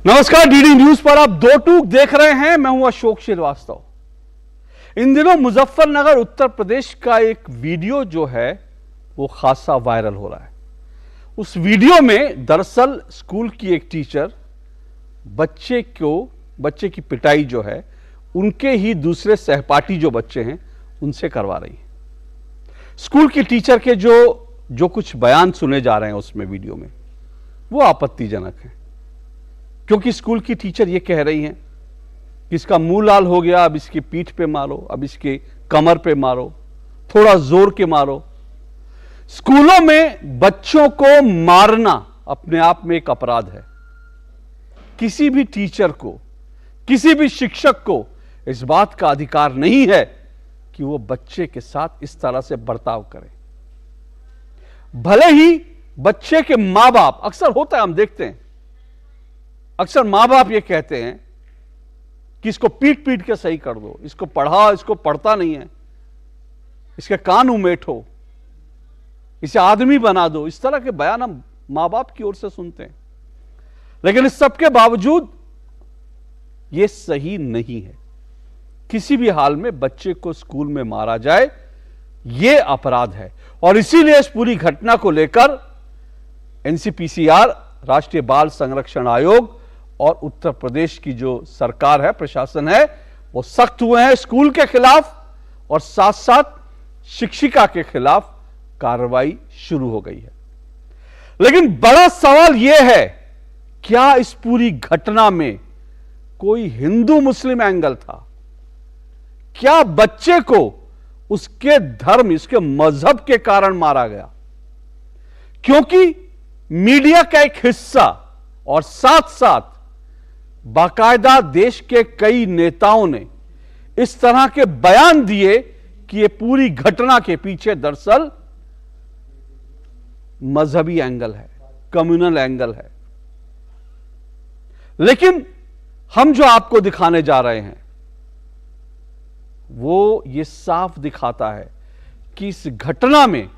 नमस्कार, DD news पर आप दो टूक देख रहे हैं। मैं हूं अशोक श्रीवास्तव। इन दिनों मुजफ्फरनगर उत्तर प्रदेश का एक वीडियो जो है वो खासा वायरल हो रहा है। उस वीडियो में दरअसल स्कूल की एक टीचर बच्चे की पिटाई जो है उनके ही दूसरे सहपाठी जो बच्चे हैं उनसे करवा रही है। स्कूल की टीचर के जो कुछ बयान सुने जा रहे हैं उसमें वीडियो में वो आपत्तिजनक है, क्योंकि स्कूल की टीचर ये कह रही हैं कि इसका मुंह लाल हो गया, अब इसकी पीठ पे मारो, अब इसके कमर पे मारो, थोड़ा जोर के मारो। स्कूलों में बच्चों को मारना अपने आप में एक अपराध है। किसी भी टीचर को, किसी भी शिक्षक को इस बात का अधिकार नहीं है कि वो बच्चे के साथ इस तरह से बर्ताव करे। भले ही बच्चे के मां बाप, अक्सर होता है, हम देखते हैं, अक्सर मां बाप ये कहते हैं कि इसको पीट पीट के सही कर दो, इसको पढ़ाओ, इसको पढ़ता नहीं है, इसके कान उमेठो, इसे आदमी बना दो। इस तरह के बयान हम मां बाप की ओर से सुनते हैं, लेकिन इस सब के बावजूद यह सही नहीं है। किसी भी हाल में बच्चे को स्कूल में मारा जाए यह अपराध है, और इसीलिए इस पूरी घटना को लेकर एनसीपीसीआर, राष्ट्रीय बाल संरक्षण आयोग और उत्तर प्रदेश की जो सरकार है, प्रशासन है, वो सख्त हुए हैं स्कूल के खिलाफ, और साथ साथ शिक्षिका के खिलाफ कार्रवाई शुरू हो गई है। लेकिन बड़ा सवाल यह है, क्या इस पूरी घटना में कोई हिंदू मुस्लिम एंगल था? क्या बच्चे को उसके धर्म, इसके मजहब के कारण मारा गया? क्योंकि मीडिया का एक हिस्सा और साथ साथ बाकायदा देश के कई नेताओं ने इस तरह के बयान दिए कि यह पूरी घटना के पीछे दरअसल मजहबी एंगल है, कम्युनल एंगल है। लेकिन हम जो आपको दिखाने जा रहे हैं वो ये साफ दिखाता है कि इस घटना में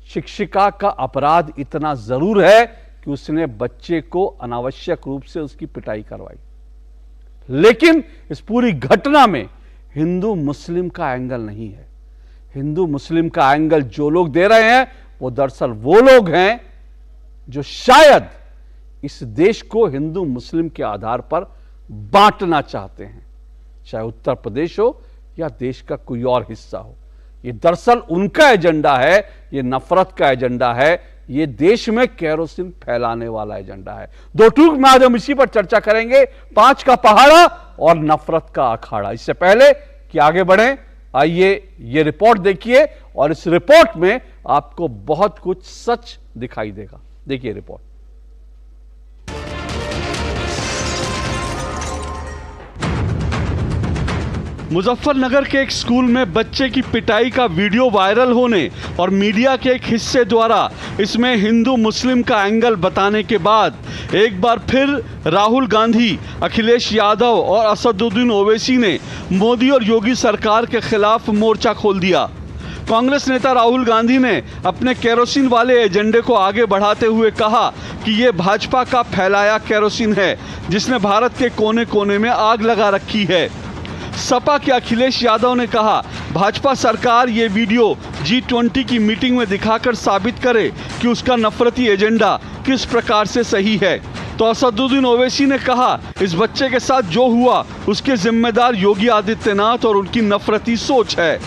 शिक्षिका का अपराध इतना जरूर है कि उसने बच्चे को अनावश्यक रूप से उसकी पिटाई करवाई। लेकिन इस पूरी घटना में हिंदू मुस्लिम का एंगल नहीं है। हिंदू मुस्लिम का एंगल जो लोग दे रहे हैं वो दरअसल वो लोग हैं जो शायद इस देश को हिंदू मुस्लिम के आधार पर बांटना चाहते हैं, चाहे उत्तर प्रदेश हो या देश का कोई और हिस्सा हो। ये दरअसल उनका एजेंडा है, ये नफरत का एजेंडा है, ये देश में केरोसिन फैलाने वाला एजेंडा है। दो टूक में आज हम इसी पर चर्चा करेंगे, 5 का पहाड़ा और नफरत का अखाड़ा। इससे पहले कि आगे बढ़ें, आइए ये रिपोर्ट देखिए, और इस रिपोर्ट में आपको बहुत कुछ सच दिखाई देगा। देखिए रिपोर्ट। मुजफ्फरनगर के एक स्कूल में बच्चे की पिटाई का वीडियो वायरल होने और मीडिया के एक हिस्से द्वारा इसमें हिंदू मुस्लिम का एंगल बताने के बाद एक बार फिर राहुल गांधी, अखिलेश यादव और असदुद्दीन ओवैसी ने मोदी और योगी सरकार के खिलाफ मोर्चा खोल दिया। कांग्रेस नेता राहुल गांधी ने अपने केरोसिन वाले एजेंडे को आगे बढ़ाते हुए कहा कि ये भाजपा का फैलाया केरोसिन है जिसने भारत के कोने कोने में आग लगा रखी है। सपा के अखिलेश यादव ने कहा, भाजपा सरकार ये वीडियो G20 की मीटिंग में दिखाकर साबित करे कि उसका नफरती एजेंडा किस प्रकार से सही है। तो असदुद्दीन ओवैसी ने कहा, इस बच्चे के साथ जो हुआ उसके जिम्मेदार योगी आदित्यनाथ और उनकी नफरती सोच है।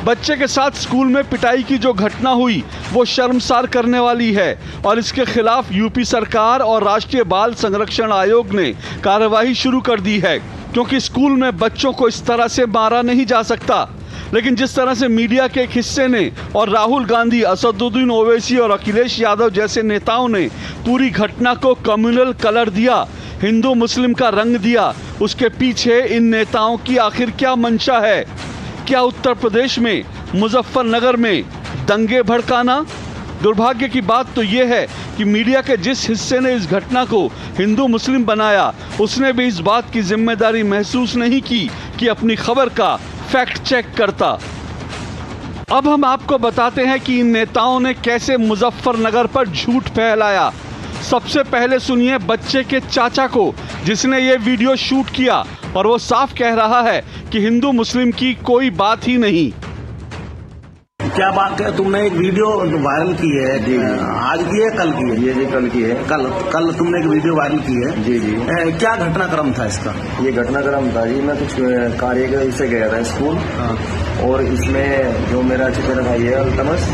बच्चे के साथ स्कूल में पिटाई की जो घटना हुई वो शर्मसार करने वाली है, और इसके खिलाफ यूपी सरकार और राष्ट्रीय बाल संरक्षण आयोग ने कार्रवाई शुरू कर दी है, क्योंकि स्कूल में बच्चों को इस तरह से मारा नहीं जा सकता। लेकिन जिस तरह से मीडिया के एक हिस्से ने और राहुल गांधी, असदुद्दीन ओवैसी और अखिलेश यादव जैसे नेताओं ने पूरी घटना को कम्युनल कलर दिया, हिंदू मुस्लिम का रंग दिया, उसके पीछे इन नेताओं की आखिर क्या मंशा है? क्या उत्तर प्रदेश में, मुजफ्फरनगर में दंगे भड़काना? दुर्भाग्य की बात तो यह है कि मीडिया के जिस हिस्से ने इस घटना को हिंदू मुस्लिम बनाया उसने भी इस बात की जिम्मेदारी महसूस नहीं की कि अपनी खबर का फैक्ट चेक करता। अब हम आपको बताते हैं कि इन नेताओं ने कैसे मुजफ्फरनगर पर झूठ फैलाया। सबसे पहले सुनिए बच्चे के चाचा को, जिसने ये वीडियो शूट किया, और वो साफ कह रहा है कि हिंदू मुस्लिम की कोई बात ही नहीं। क्या बात है, तुमने एक वीडियो वायरल की है, आज की है कल की है? ये कल की है। कल तुमने एक वीडियो वायरल की है। जी। क्या घटनाक्रम था इसका? ये घटनाक्रम था जी, मैं कुछ कार्य से गया था स्कूल। और इसमें जो मेरा चचेरा भाई है अल्तमस,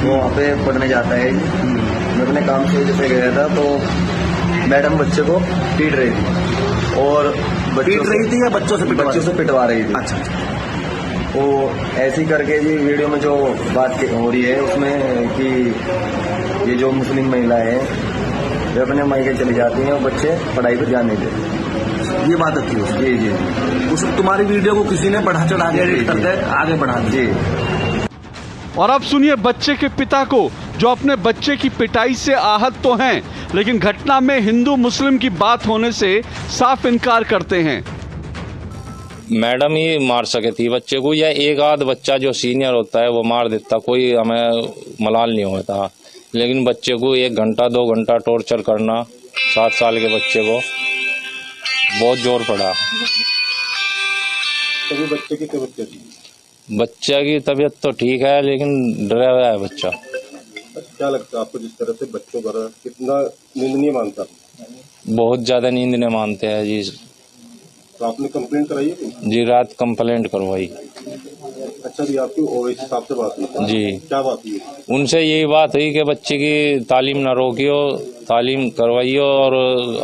वो वहाँ पे पढ़ने जाता है। मैं अपने काम से जैसे गया था तो मैडम बच्चे को पीट रही थी, और पीट रही थी या बच्चों से पिटवा रही थी। अच्छा। तो ऐसे ही करके जी वीडियो में जो बात हो रही है उसमें कि ये जो मुस्लिम महिलाएं हैं वे अपने मायके चली जाती हैं और बच्चे पढ़ाई पर ध्यान नहीं देते, ये बात थी उसकी। जी। उस तुम्हारी वीडियो को किसी ने बढ़ा चढ़ा के एडिट करके आगे बढ़ा दिया। जी। और अब सुनिए बच्चे के पिता को, जो अपने बच्चे की पिटाई से आहत तो हैं, लेकिन घटना में हिंदू मुस्लिम की बात होने से साफ इनकार करते हैं। मैडम ही मार सके थी बच्चे को, या एक आध बच्चा जो सीनियर होता है वो मार देता, कोई हमें मलाल नहीं होता। लेकिन बच्चे को 1 घंटा 2 घंटा टॉर्चर करना, 7 साल के बच्चे को, बहुत जोर पड़ा। तभी बच्चे की तबीयत कैसी? बच्चा की तबीयत तो ठीक है, लेकिन डरा हुआ है बच्चा। क्या लगता है आपको, जिस तरह से बच्चों पर कितना नींद नहीं मानता? बहुत ज्यादा नींद नहीं मानते हैं जी। तो आपने कंप्लेंट कराई है? जी, रात कंप्लेंट करवाई। अच्छा जी, आपकी ओवैसी साहब से बात हुई? जी। क्या बात हुई? उनसे यही बात हुई कि बच्चे की तालीम ना रोकियो, तालीम करवाइयो, और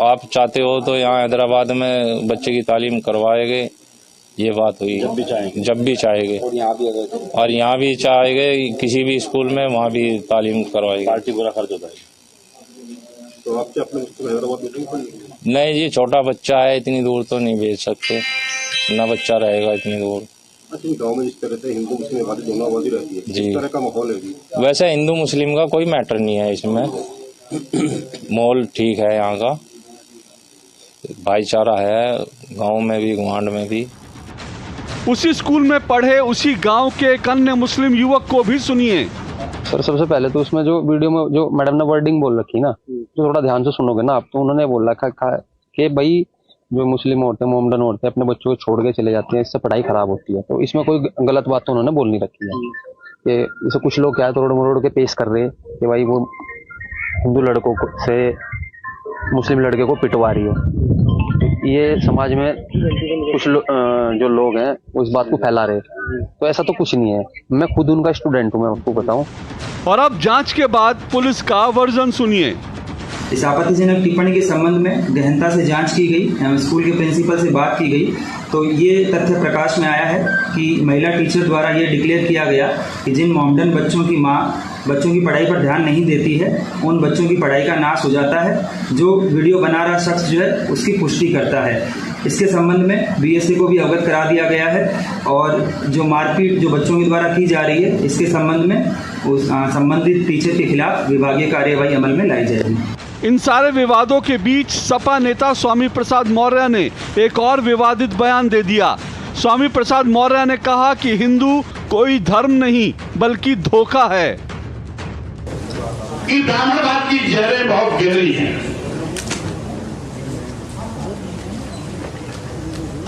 आप चाहते हो तो यहाँ हैदराबाद में बच्चे की तालीम करवाएंगे, ये बात हुई। जब भी चाहेंगे। और यहाँ भी चाहेंगे, किसी भी स्कूल में वहाँ भी तालीम करवाएंगे। पार्टी पूरा खर्च होता है। तो आपके अपने बच्चे को हैदराबाद भेजनी पड़ेगी? नहीं जी, छोटा बच्चा है, इतनी दूर तो नहीं भेज सकते, ना बच्चा रहेगा इतनी दूर। अच्छा, गाँव में जिस तरह से हिंदू मुस्लिम आबादी दोनों आबादी रहती है, जी, इस तरह का माहौल है जी। वैसे हिंदू मुस्लिम का कोई मैटर नहीं है इसमें, माहौल ठीक है यहाँ का, भाईचारा है गाँव में भी गुआंढ में भी। उसी स्कूल में पढ़े उसी गांव के एक अन्य मुस्लिम युवक को भी सुनिए। सर, सबसे पहले तो उसमें जो वीडियो में जो मैडम ने वर्डिंग बोल रखी ना, जो थोड़ा ध्यान से सुनोगे ना आप, तो उन्होंने बोल रखा कि भाई जो मुस्लिम औरतें, मोमडन औरतें अपने बच्चों को छोड़ के चले जाती हैं, इससे पढ़ाई खराब होती है। तो इसमें कोई गलत बात तो उन्होंने बोल नहीं रखी है कि जैसे कुछ लोग क्या है तोड़ मरोड़ के पेश कर रहे हैं कि भाई वो हिंदू लड़कों से मुस्लिम लड़के को पिटवा रही है। ये समाज में कुछ जो लोग हैं वो इस बात को फैला रहे हैं, तो ऐसा तो कुछ नहीं है। मैं खुद उनका स्टूडेंट हूँ, मैं आपको बताऊं। और अब जांच के बाद पुलिस का वर्जन सुनिए। इस आपत्तिजनक टिप्पणी के संबंध में गहनता से जांच की गई, स्कूल के प्रिंसिपल से बात की गई, तो ये तथ्य प्रकाश में आया है कि महिला टीचर द्वारा ये डिक्लेयर किया गया कि जिन मोमडन बच्चों की मां बच्चों की पढ़ाई पर ध्यान नहीं देती है, उन बच्चों की पढ़ाई का नाश हो जाता है। जो वीडियो बना रहा शख्स जो है उसकी पुष्टि करता है। इसके संबंध में बीएसए को भी अवगत करा दिया गया है, और जो मारपीट जो बच्चों के द्वारा की जा रही है, इसके संबंध में उस संबंधित टीचर के खिलाफ विभागीय कार्यवाही अमल में लाई जाएगी। इन सारे विवादों के बीच सपा नेता स्वामी प्रसाद मौर्य ने एक और विवादित बयान दे दिया। स्वामी प्रसाद मौर्य ने कहा कि हिंदू कोई धर्म नहीं बल्कि धोखा है। कि ब्राह्मणवाद की जड़ें बहुत गहरी हैं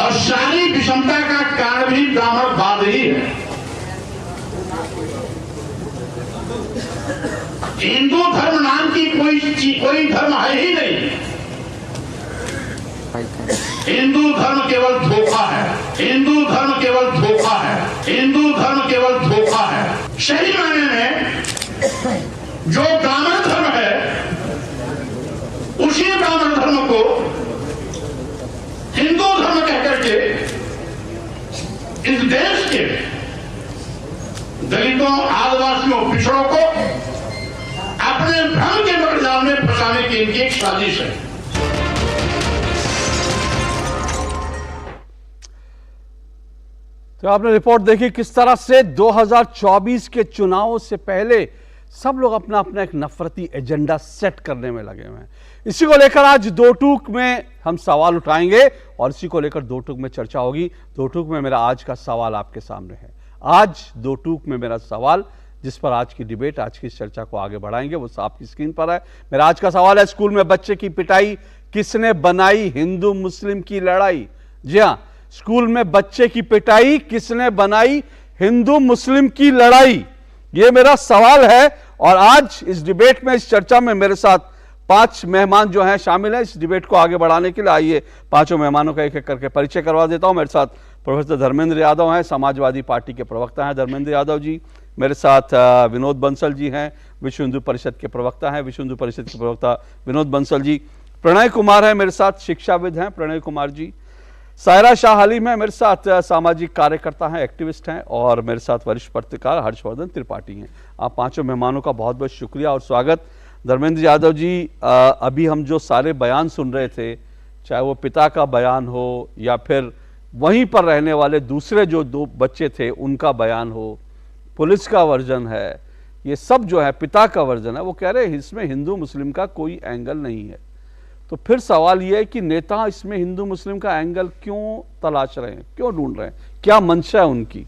और सारी विषमता का कारण भी ब्राह्मणवाद ही है। हिंदू धर्म नाम की कोई धर्म है ही नहीं। हिंदू धर्म केवल धोखा है। हिंदू धर्म केवल धोखा है। हिंदू धर्म केवल धोखा है। सही मायने में जो ब्राह्मण धर्म है, उसी ब्राह्मण धर्म को हिंदू धर्म कहकर के इस देश के दलितों, आदिवासियों, पिछड़ों को अपने भ्रम के मकड़जाल में फंसाने की इनकी एक साजिश है। तो आपने रिपोर्ट देखी किस तरह से 2024 के चुनावों से पहले सब लोग अपना अपना एक नफरती एजेंडा सेट करने में लगे हुए हैं। इसी को लेकर आज दो टूक में हम सवाल उठाएंगे और इसी को लेकर दो टूक में चर्चा होगी। दो टूक में मेरा आज का सवाल आपके सामने है। आज दो टूक में मेरा सवाल जिस पर आज की डिबेट, आज की इस चर्चा को आगे बढ़ाएंगे। वो आपकी स्क्रीन पर है। मेरा आज का सवाल है, स्कूल में बच्चे की पिटाई किसने बनाई? हिंदू मुस्लिम की लड़ाई। जी हां, स्कूल में बच्चे की पिटाई किसने बनाई? हिंदू मुस्लिम की लड़ाई, ये मेरा सवाल है। और आज इस डिबेट में, इस चर्चा में मेरे साथ 5 मेहमान जो हैं शामिल हैं इस डिबेट को आगे बढ़ाने के लिए। आइए 5 मेहमानों का एक एक करके परिचय करवा देता हूं। मेरे साथ प्रोफेसर धर्मेंद्र यादव हैं, समाजवादी पार्टी के प्रवक्ता हैं धर्मेंद्र यादव जी। मेरे साथ विनोद बंसल जी हैं, विश्व हिंदू परिषद के प्रवक्ता हैं, विश्व हिंदू परिषद के प्रवक्ता विनोद बंसल जी। प्रणय कुमार है मेरे साथ, शिक्षाविद हैं प्रणय कुमार जी। सायरा शाह हलीम है मेरे साथ, सामाजिक कार्यकर्ता हैं, एक्टिविस्ट हैं। और मेरे साथ वरिष्ठ पत्रकार हर्षवर्धन त्रिपाठी हैं। आप 5 मेहमानों का बहुत बहुत शुक्रिया और स्वागत। धर्मेंद्र यादव जी, अभी हम जो सारे बयान सुन रहे थे, चाहे वो पिता का बयान हो या फिर वहीं पर रहने वाले दूसरे जो 2 बच्चे थे उनका बयान हो, पुलिस का वर्जन है, ये सब जो है पिता का वर्जन है, वो कह रहे हैं इसमें हिंदू मुस्लिम का कोई एंगल नहीं है। तो फिर सवाल यह है कि नेता इसमें हिंदू मुस्लिम का एंगल क्यों तलाश रहे हैं, क्यों ढूंढ रहे हैं, क्या मंशा है उनकी?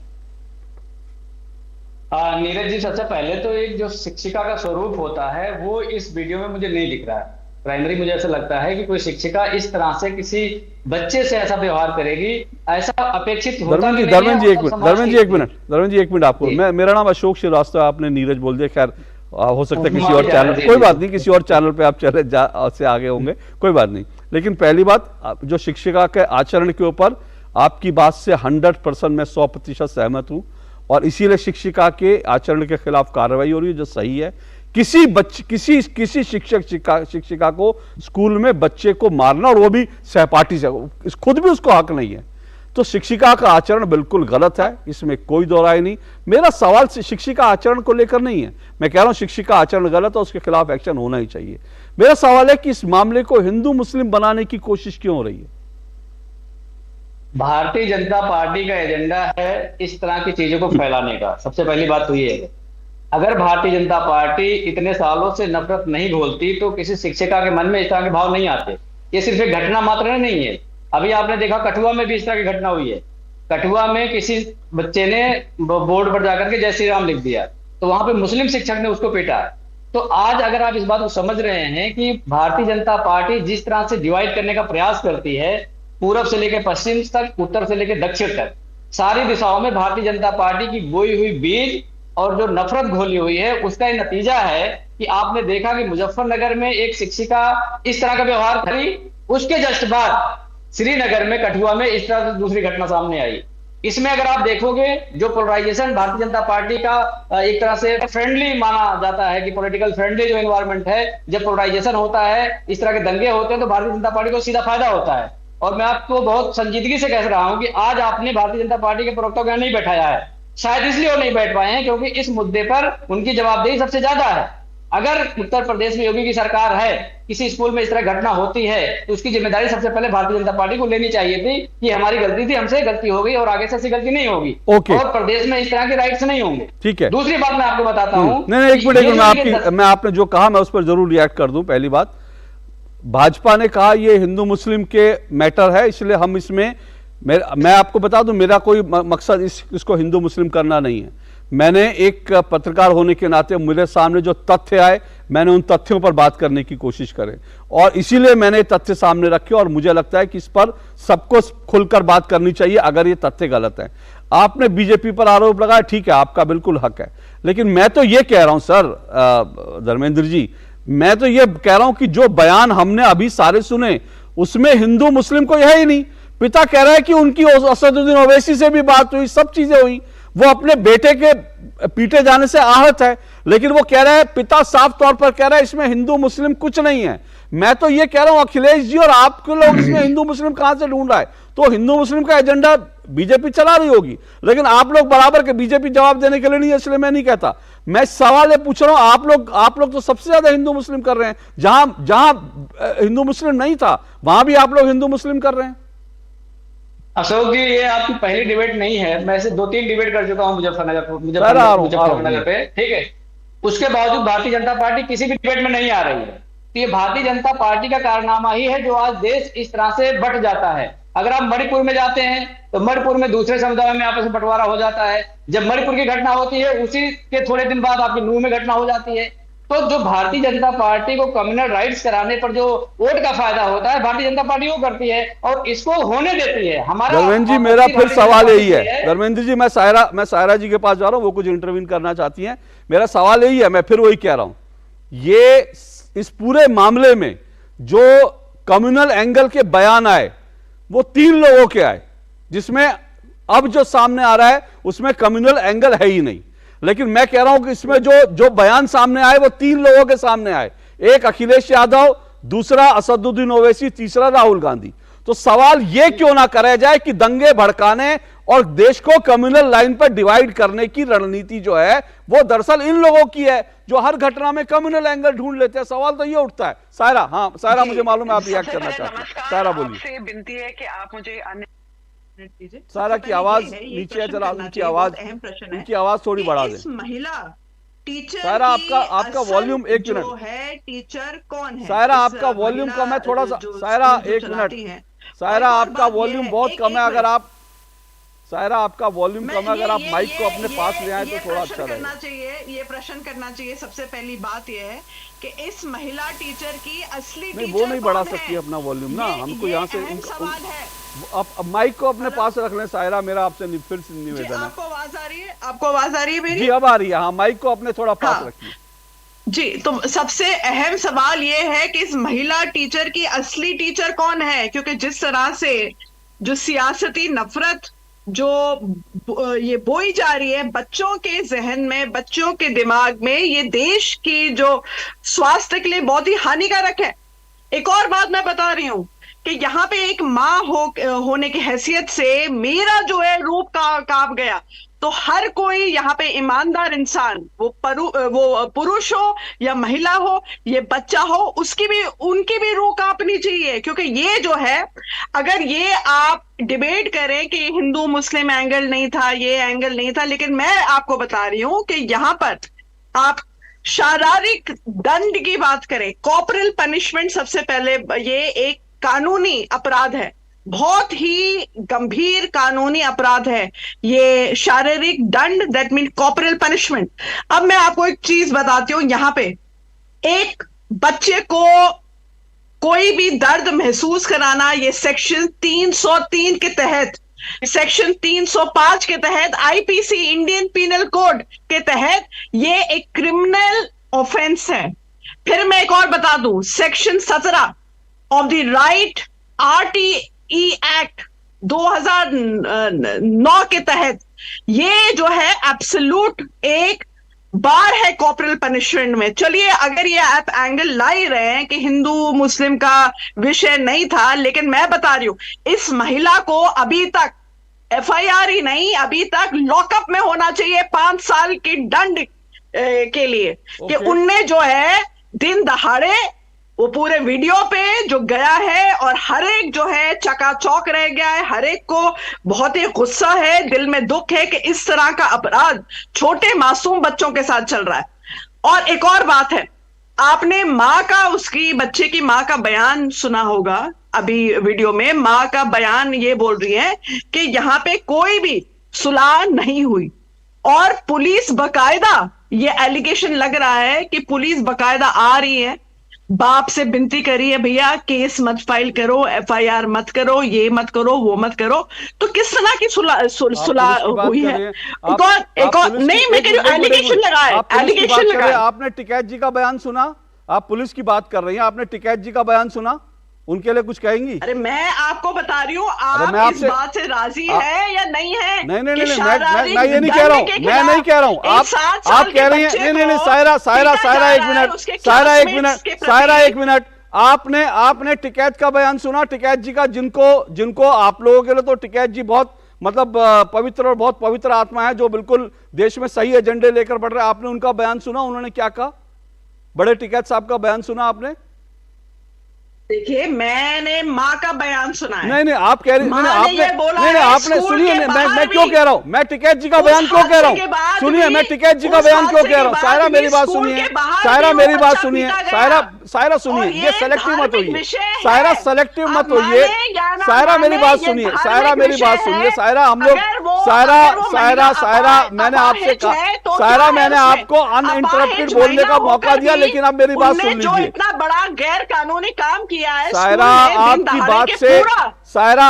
नीरज जी, सबसे पहले तो एक जो शिक्षिका का स्वरूप होता है वो इस वीडियो में मुझे नहीं दिख रहा है। प्राइमरी मुझे ऐसा लगता है कि कोई शिक्षिका इस तरह से किसी बच्चे से ऐसा व्यवहार करेगी, ऐसा अपेक्षित होता नहीं है। धर्मेंद्र जी एक मिनट आपको, मेरा नाम अशोक श्रीवास्तव, आपने नीरज बोल दिया। खैर हो सकता है किसी और चैनल, कोई बात नहीं, किसी और चैनल पे आप चले से आगे होंगे, कोई बात नहीं। लेकिन पहली बात, जो शिक्षिका के आचरण के ऊपर आपकी बात से 100% मैं 100% सहमत हूं और इसीलिए शिक्षिका के आचरण के खिलाफ कार्रवाई हो रही है जो सही है। किसी शिक्षिका को स्कूल में बच्चे को मारना, और वो भी सहपाठी से, खुद भी उसको हक नहीं है। तो शिक्षिका का आचरण बिल्कुल गलत है, इसमें कोई दो राय नहीं। मेरा सवाल शिक्षिका आचरण को लेकर नहीं है, मैं कह रहा हूं शिक्षिका आचरण गलत है, उसके खिलाफ एक्शन होना ही चाहिए। मेरा सवाल है कि इस मामले को हिंदू मुस्लिम बनाने की कोशिश क्यों हो रही है? भारतीय जनता पार्टी का एजेंडा है इस तरह की चीजों को फैलाने का। सबसे पहली बात तो ये है, अगर भारतीय जनता पार्टी इतने सालों से नफरत नहीं घोलती तो किसी शिक्षिका के मन में इस तरह के भाव नहीं आते। ये सिर्फ एक घटना मात्र नहीं है, अभी आपने देखा कठुआ में भी इस तरह की घटना हुई है। कठुआ में किसी बच्चे ने बोर्ड पर जाकर के जय श्री राम लिख दिया, तो वहां पे मुस्लिम शिक्षक ने उसको पीटा। तो आज अगर आप इस बात को समझ रहे हैं कि भारतीय जनता पार्टी जिस तरह से डिवाइड करने का प्रयास करती है, पूरब से लेकर पश्चिम तक, उत्तर से लेकर दक्षिण तक, सारी दिशाओं में भारतीय जनता पार्टी की बोई हुई बीज और जो नफरत घोली हुई है, उसका ये नतीजा है कि आपने देखा कि मुजफ्फरनगर में एक शिक्षिका इस तरह का व्यवहार करी, उसके जस्ट बाद श्रीनगर में, कठुआ में इस तरह से दूसरी घटना सामने आई। इसमें अगर आप देखोगे, जो पोलराइजेशन भारतीय जनता पार्टी का एक तरह से फ्रेंडली माना जाता है कि पॉलिटिकल फ्रेंडली जो एनवायरमेंट है, जब पोलराइजेशन होता है, इस तरह के दंगे होते हैं, तो भारतीय जनता पार्टी को सीधा फायदा होता है। और मैं आपको बहुत संजीदगी से कह रहा हूं कि आज आपने भारतीय जनता पार्टी के प्रवक्ता को नहीं बैठाया है, शायद इसलिए वो नहीं बैठ पाए हैं क्योंकि इस मुद्दे पर उनकी जवाबदेही सबसे ज्यादा है। अगर उत्तर प्रदेश में योगी की सरकार है, किसी स्कूल में इस तरह घटना होती है, तो उसकी जिम्मेदारी सबसे पहले भारतीय जनता पार्टी को लेनी चाहिए थी कि हमारी गलती थी, हमसे गलती हो गई और आगे से ऐसी गलती नहीं होगी। और प्रदेश में इस तरह के राइट्स नहीं होंगे। ठीक है, दूसरी बात मैं आपको बताता हूँ। नहीं, एक मिनट, मैं आपने जो कहा मैं उस पर जरूर रिएक्ट कर दूं। पहली बात, भाजपा ने कहा ये हिंदू मुस्लिम के मैटर है, इसलिए हम इसमें, मैं आपको बता दूं, मेरा कोई मकसद इसको हिंदू मुस्लिम करना नहीं है। मैंने एक पत्रकार होने के नाते मेरे सामने जो तथ्य आए, मैंने उन तथ्यों पर बात करने की कोशिश करें और इसीलिए मैंने तथ्य सामने रखे और मुझे लगता है कि इस पर सबको खुलकर बात करनी चाहिए अगर ये तथ्य गलत है। आपने बीजेपी पर आरोप लगाया, ठीक है, आपका बिल्कुल हक है, लेकिन मैं तो ये कह रहा हूं सर, धर्मेंद्र जी, मैं तो ये कह रहा हूं कि जो बयान हमने अभी सारे सुने उसमें हिंदू मुस्लिम को यह ही नहीं। पिता कह रहा है कि उनकी असदुद्दीन ओवैसी से भी बात हुई, सब चीजें हुई, वो अपने बेटे के पीटे जाने से आहत है, लेकिन वो कह रहा है, पिता साफ तौर पर कह रहा है इसमें हिंदू मुस्लिम कुछ नहीं है। मैं तो ये कह रहा हूं अखिलेश जी और आपके लोग इसमें हिंदू मुस्लिम कहां से ढूंढ रहा है? तो हिंदू मुस्लिम का एजेंडा बीजेपी चला रही होगी, लेकिन आप लोग बराबर के बीजेपी जवाब देने के लिए नहीं है, इसलिए मैं नहीं कहता। मैं सवाल ये पूछ रहा हूं, आप लोग तो सबसे ज्यादा हिंदू मुस्लिम कर रहे हैं, जहां हिंदू मुस्लिम नहीं था वहां भी आप लोग हिंदू मुस्लिम कर रहे हैं। अशोक जी, ये आपकी पहली डिबेट नहीं है, मैं से 2-3 डिबेट कर चुका हूं मुजफ्फरनगर पे, ठीक है। उसके बावजूद भारतीय जनता पार्टी किसी भी डिबेट में नहीं आ रही है। तो ये भारतीय जनता पार्टी का कारनामा ही है जो आज देश इस तरह से बट जाता है। अगर आप मणिपुर में जाते हैं तो मणिपुर में दूसरे समुदाय में आपस में बंटवारा हो जाता है। जब मणिपुर की घटना होती है उसी के थोड़े दिन बाद आपकी नूह में घटना हो जाती है। तो जो भारतीय जनता पार्टी को कम्युनल राइट्स कराने पर जो वोट का फायदा होता है, भारतीय जनता पार्टी वो करती है और इसको होने देती है। हमारा धर्मेंद्र जी, मेरा फिर सवाल यही है। धर्मेंद्र जी, मैं सायरा जी के पास जा रहा हूं, वो कुछ इंटरवीन करना चाहती हैं। मेरा सवाल यही है, मैं फिर वही कह रहा हूं, ये इस पूरे मामले में जो कम्युनल एंगल के बयान आए वो 3 लोगों के आए, जिसमें अब जो सामने आ रहा है उसमें कम्युनल एंगल है ही नहीं। लेकिन मैं कह रहा हूं कि इसमें जो बयान सामने आए वो 3 लोगों के सामने आए, एक अखिलेश यादव, दूसरा असदुद्दीन ओवैसी, तीसरा राहुल गांधी। तो सवाल यह क्यों ना करा जाए कि दंगे भड़काने और देश को कम्युनल लाइन पर डिवाइड करने की रणनीति जो है वो दरअसल इन लोगों की है, जो हर घटना में कम्युनल एंगल ढूंढ लेते हैं। सवाल तो ये उठता है। सायरा, हाँ सायरा, मुझे मालूम है आप रिएक्ट करना चाहते हैं। सायरा बोलिए। विनती है कि आप मुझे सायरा की आवाज नीचे है, जरा उनकी आवाज, उनकी आवाज थोड़ी बढ़ा दें। महिला टीचर सायरा, आपका वॉल्यूम 1 मिनट जो है, टीचर कौन है? सायरा, आपका वॉल्यूम कम है थोड़ा सा। सायरा 1 मिनट। सायरा, आपका वॉल्यूम बहुत कम है, अगर आप सायरा आपका वॉल्यूम कम है, अगर आप माइक को अपने पास ले आए तो थोड़ा अच्छा रहेगा। ये प्रश्न करना चाहिए। सबसे पहली बात यह है कि इस महिला टीचर की असली नहीं, वो नहीं बढ़ा सकती अपना वॉल्यूम ना, हमको यहाँ से सवाल है। अब माइक को अपने पास रख लें। सायरा, मेरा आपसे फिर से निवेदन है। आपको आवाज आ रही है? आपको आवाज आ रही है मेरी? जी, अब आ रही है। हाँ, माइक को अपने थोड़ा पास रखिए। जी, तो सबसे अहम सवाल ये है कि इस महिला टीचर की असली टीचर कौन है? क्योंकि जिस तरह से जो सियासती नफरत जो ये बोई जा रही है बच्चों के जहन में, बच्चों के दिमाग में, ये देश की जो स्वास्थ्य के लिए बहुत ही हानिकारक है। एक और बात मैं बता रही हूं कि यहाँ पे एक माँ होने की हैसियत से मेरा जो है रूप कांप गया। तो हर कोई यहाँ पे ईमानदार इंसान, वो पुरुष हो या महिला हो, ये बच्चा हो, उनकी भी रूह कांपनी चाहिए। क्योंकि ये जो है, अगर ये आप डिबेट करें कि हिंदू मुस्लिम एंगल नहीं था, ये एंगल नहीं था, लेकिन मैं आपको बता रही हूं कि यहाँ पर आप शारीरिक दंड की बात करें, कॉर्पोरल पनिशमेंट, सबसे पहले ये एक कानूनी अपराध है, बहुत ही गंभीर कानूनी अपराध है ये शारीरिक दंड, दैट मीन कॉर्पोरल पनिशमेंट। अब मैं आपको एक चीज बताती हूं, यहां पे एक बच्चे को कोई भी दर्द महसूस कराना, ये सेक्शन 303 के तहत, सेक्शन 305 के तहत, आईपीसी इंडियन पीनल कोड के तहत ये एक क्रिमिनल ऑफेंस है। फिर मैं एक और बता दूं, section 17 of the right RTE act 2009 के तहत ये जो है एब्सोल्यूट एक बार है कॉर्पोरल पनिशमेंट में। चलिए, अगर ये आप एंगल ला ही रहे हैं कि हिंदू मुस्लिम का विषय नहीं था, लेकिन मैं बता रही हूं इस महिला को अभी तक FIR ही नहीं, अभी तक लॉकअप में होना चाहिए 5 साल की दंड के लिए। कि उनने जो है दिन दहाड़े वो पूरे वीडियो पे जो गया है और हर एक जो है चकाचौक रह गया है, हर एक को बहुत ही गुस्सा है, दिल में दुख है कि इस तरह का अपराध छोटे मासूम बच्चों के साथ चल रहा है। और एक और बात है, आपने माँ का, उसकी बच्चे की माँ का बयान सुना होगा। अभी वीडियो में माँ का बयान ये बोल रही है कि यहाँ पे कोई भी सुलह नहीं हुई और पुलिस बकायदा, ये एलिगेशन लग रहा है कि पुलिस बकायदा आ रही है, बाप से विनती करी है, भैया केस मत फाइल करो, FIR मत करो, ये मत करो, वो मत करो। तो किस तरह की सुलह हुई है? एक और नहीं, मैं कह रही हूं एलिगेशन लगा है, एलिगेशन लगा है। आपने टिकैत जी का बयान सुना? आप पुलिस की बात कर रही हैं, आपने टिकैत जी का बयान सुना? उनके लिए कुछ कहेंगी? अरे मैं आपको बता रही हूँ, आप इस बात से राजी है या नहीं है? नहीं, मैं ये नहीं कह रहा हूँ, मैं नहीं कह रहा हूँ। आप कह रही हैं, नहीं, सायरा 1 मिनट, सायरा 1 मिनट। आपने टिकैत का बयान सुना? टिकैत जी का, जिनको आप लोगों के लिए तो टिकैत जी बहुत मतलब पवित्र और बहुत पवित्र आत्मा है, जो बिल्कुल देश में सही एजेंडे लेकर बढ़ रहे हैं। आपने उनका बयान सुना? उन्होंने क्या कहा? बड़े टिकैत साहब का बयान सुना आपने? देखिए, मैंने माँ का बयान सुना है। नहीं, आप कह रही, माँ ने ये बोला है, आपने स्कूल सुनिए, के मैं बाहर क्यों भी कह रहा हूँ, मैं टिकैत जी का बयान क्यों कह रहा हूँ, सुनिए, मैं टिकैत जी का बयान क्यों कह रहा हूँ। सायरा मेरी बात सुनिए, सायरा मेरी बात सुनिए, सायरा सुनिए, ये सेलेक्टिव मत होइए, सायरा सेलेक्टिव मत होइए, सायरा मेरी बात सुनिए, सायरा मेरी बात सुनिए, सायरा हम लोग, सायरा मैंने आपसे कहा, सायरा मैंने आपको अनइंटरप्टेड बोलने का मौका दिया, लेकिन आप मेरी बात सुन लीजिए। इतना बड़ा गैर कानूनी काम किया है सायरा, आपकी बात से, सायरा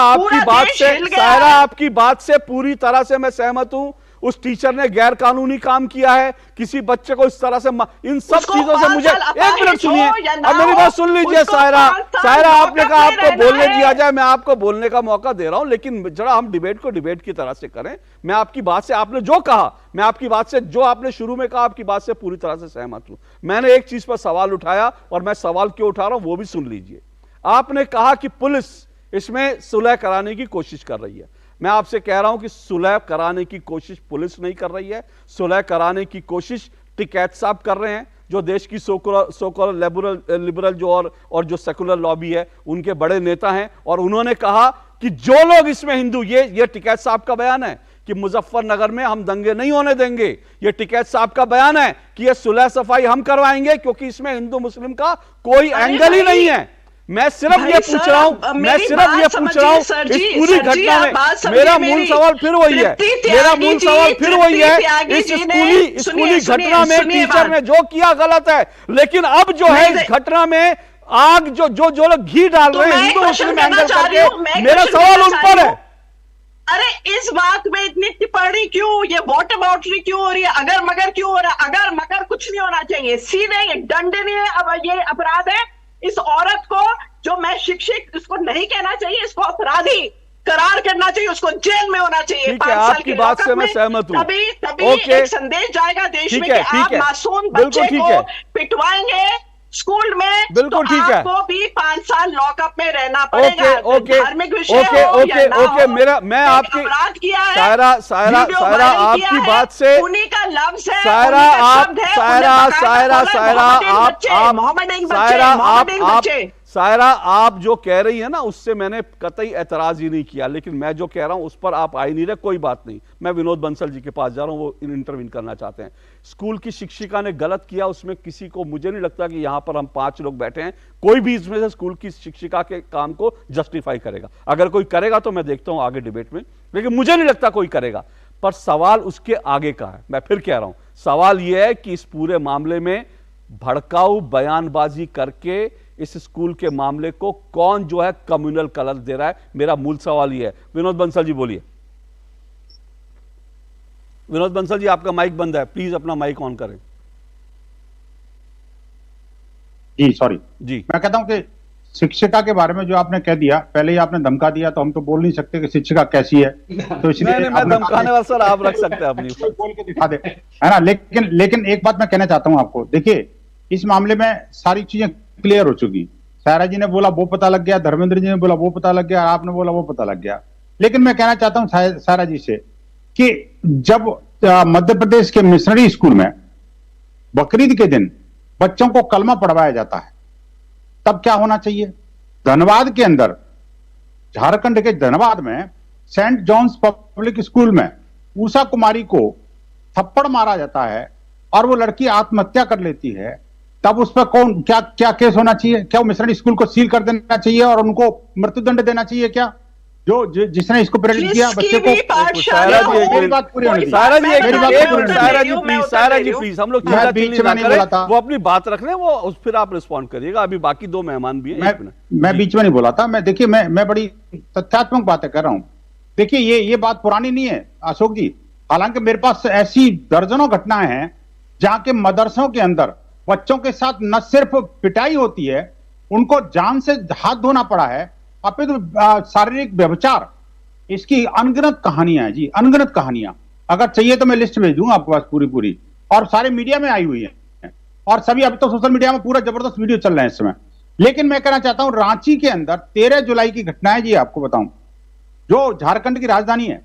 आपकी बात से पूरी तरह से मैं सहमत हूं। उस टीचर ने गैर कानूनी काम किया है, किसी बच्चे को इस तरह से, इन सब चीजों से मुझे, एक मिनट सुनिए, अब मेरी बात सुन लीजिए। सायरा, आपने कहा आपको बोलने दिया जाए, मैं आपको बोलने का मौका दे रहा हूं, लेकिन जरा हम डिबेट को डिबेट की तरह से करें। मैं आपकी बात से, आपने जो कहा, मैं आपकी बात से, जो आपने शुरू में कहा, आपकी बात से पूरी तरह से सहमत हूं। मैंने एक चीज पर सवाल उठाया, और मैं सवाल क्यों उठा रहा हूं वो भी सुन लीजिए। आपने कहा कि पुलिस इसमें सुलह कराने की कोशिश कर रही है। मैं आपसे कह रहा हूं कि सुलह कराने की कोशिश पुलिस नहीं कर रही है, सुलह कराने की कोशिश टिकैत साहब कर रहे हैं, जो देश की सोकॉल लिबरल जो और जो सेकुलर लॉबी है उनके बड़े नेता हैं। और उन्होंने कहा कि जो लोग इसमें हिंदू, ये टिकैत साहब का बयान है कि मुजफ्फरनगर में हम दंगे नहीं होने देंगे। ये टिकैत साहब का बयान है कि ये सुलह सफाई हम करवाएंगे, क्योंकि इसमें हिंदू मुस्लिम का कोई एंगल ही नहीं है। मैं सिर्फ ये पूछ रहा हूं, मैं सिर्फ ये पूछ रहा हूं, इस पूरी घटना में मेरा मूल सवाल फिर वही है, इस स्कूली घटना में टीचर ने जो किया गलत है, लेकिन अब जो है इस घटना में आग जो लोग घी डाल रहे हैं हिंदू मुस्लिम एंगल करके, मेरा सवाल उन पर है। अरे इस बात में इतनी टिप्पणी क्यों, ये वॉट अबाउटरी क्यों हो रही है, अगर मगर क्यों हो रहा है? अगर मगर कुछ नहीं होना चाहिए, सीधे दंडनीय अब ये अपराध है। इस औरत को, जो मैं शिक्षक, इसको नहीं कहना चाहिए, इसको अपराधी करार करना चाहिए, उसको जेल में होना चाहिए। 5 साल की बात से मैं सहमत हूं। तभी एक संदेश जाएगा देश में कि आप मासूम बच्चे को पिटवाएंगे स्कूल में, बिल्कुल ठीक है, आपको भी 5 साल लॉकअप में रहना पड़ेगा। धार्मिक विषय मैं आपकी अपराध किया है, सायरा आपकी बात से, उन्हीं का लफ्ज है, सायरा आप जो कह रही है ना, उससे मैंने कतई एतराज ही नहीं किया, लेकिन मैं जो कह रहा हूं उस पर आप आ ही नहीं रहे। कोई बात नहीं, मैं विनोद बंसल जी के पास जा रहा हूं, वो इंटरवीन करना चाहते हैं। स्कूल की शिक्षिका ने गलत किया, उसमें किसी को, मुझे नहीं लगता कि यहां पर हम 5 लोग बैठे हैं, कोई भी इसमें से स्कूल की शिक्षिका के काम को जस्टिफाई करेगा। अगर कोई करेगा तो मैं देखता हूं आगे डिबेट में, लेकिन मुझे नहीं लगता कोई करेगा। पर सवाल उसके आगे का है। मैं फिर कह रहा हूं, सवाल यह है कि इस पूरे मामले में भड़काऊ बयानबाजी करके इस स्कूल के मामले को कौन जो है कम्युनल कलर दे रहा है, मेरा मूल सवाल यह है। विनोद बंसल जी बोलिए। विनोद बंसल जी, आपका माइक बंद है, प्लीज अपना माइक ऑन करें। जी सॉरी जी, मैं कहता हूं कि शिक्षिका के बारे में जो आपने कह दिया, पहले ही आपने धमका दिया, तो हम तो बोल नहीं सकते कि शिक्षिका कैसी है, तो इसलिए मैं धमकाने वाला सर आप रख सकते हैं अपनी, बोल के दिखा दे, है ना। लेकिन एक बात मैं कहना चाहता हूं आपको, देखिए इस मामले में सारी चीजें क्लियर हो चुकी। सायरा जी ने बोला वो पता लग गया, धर्मेंद्र जी ने बोला वो पता लग गया, आपने बोला वो पता लग गया। लेकिन मैं कहना चाहता हूं सायरा जी से कि जब मध्य प्रदेश के मिशनरी स्कूल में बकरीद के दिन बच्चों को कलमा पढ़वाया जाता है, तब क्या होना चाहिए? धनबाद के अंदर, झारखंड के धनबाद में सेंट जॉन्स पब्लिक स्कूल में उषा कुमारी को थप्पड़ मारा जाता है और वो लड़की आत्महत्या कर लेती है, तब उस पर कौन, क्या केस होना चाहिए? क्या वो मिशनरी स्कूल को सील कर देना चाहिए और उनको मृत्युदंड देना चाहिए? क्या जिसने इसको प्रेरित किया बच्चे को? मेरी बात पूरी होनी चाहिए। सायरा जी प्लीज, हम लोग बीच में नहीं बोला था, वो अपनी बात रख रहे हैं, वो फिर आप रिस्पॉन्ड करिएगा, अभी बाकी 2 मेहमान भी हैं। मैं बीच में नहीं बोला था, मैं देखिए मैं बड़ी तथ्यात्मक बातें कर रहा हूं। देखिए ये बात पुरानी नहीं है अशोक जी, हालांकि मेरे पास ऐसी दर्जनों घटनाएं हैं जहां के मदरसों के अंदर बच्चों के साथ न सिर्फ पिटाई होती है, उनको जान से हाथ धोना पड़ा है, अपितु शारीरिक व्यभिचार, इसकी अनगिनत कहानियां हैं जी, अनगिनत कहानियां। अगर चाहिए तो मैं लिस्ट भेज दूंगा आपके पास पूरी, और सारे मीडिया में आई हुई है, और सभी अभी तो सोशल मीडिया में पूरा जबरदस्त वीडियो चल रहे हैं इस समय। लेकिन मैं कहना चाहता हूं, रांची के अंदर 13 जुलाई की घटना है जी, आपको बताऊं, जो झारखंड की राजधानी है,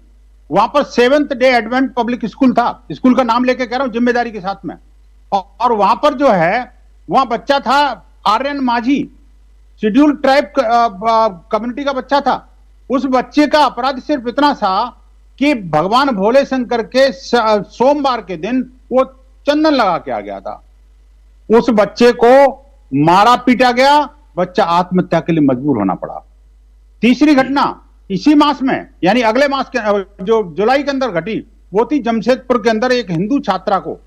वहां पर 7th day advent public school था, स्कूल का नाम लेके कह रहा हूं जिम्मेदारी के साथ में, और वहां पर जो है, वहां बच्चा था आर्यन माझी, शेड्यूल ट्राइब कम्युनिटी का बच्चा था। उस बच्चे का अपराध सिर्फ इतना था कि भगवान भोले शंकर के सोमवार के दिन वो चंदन लगा के आ गया था। उस बच्चे को मारा पीटा गया, बच्चा आत्महत्या के लिए मजबूर होना पड़ा। तीसरी घटना इसी मास में, यानी अगले मास के जो जुलाई के अंदर घटी, वो थी जमशेदपुर के अंदर एक हिंदू छात्रा को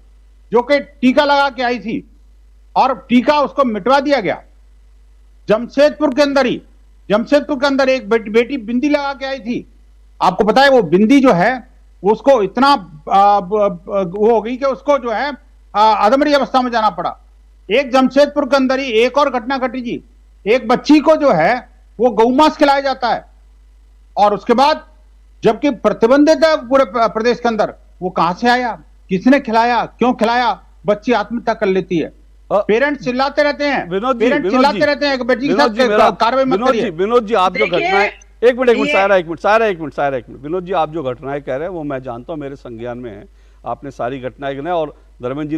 जो कि टीका लगा के आई थी और टीका उसको मिटवा दिया गया। जमशेदपुर के अंदर एक बेटी बिंदी लगा के आई थी। आपको पता है वो बिंदी जो है उसको इतना वो हो गई कि उसको जो है अधमरी अवस्था में जाना पड़ा। एक जमशेदपुर के अंदर ही एक और घटना घटी जी। एक बच्ची को जो है वो गौमांस खिलाया जाता है और उसके बाद जबकि प्रतिबंधित है पूरे प्रदेश के अंदर, वो कहां से आया, किसने खिलाया, क्यों खिलाया, बच्ची आत्महत्या कर लेती है। पेरेंट्स चिल्लाते रहते हैं, पेरेंट्स चिल्लाते रहते हैं कि बेटी के साथ कार्रवाई मत करिए। विनोद जी, आप जो घटनाएं, एक मिनट सायरा, एक मिनट विनोद जी, आप जो घटनाएं कह रहे हैं वो मैं जानता हूं, मेरे संज्ञान में है। आपने सारी घटनाएं गिनाई और धर्मेंद्र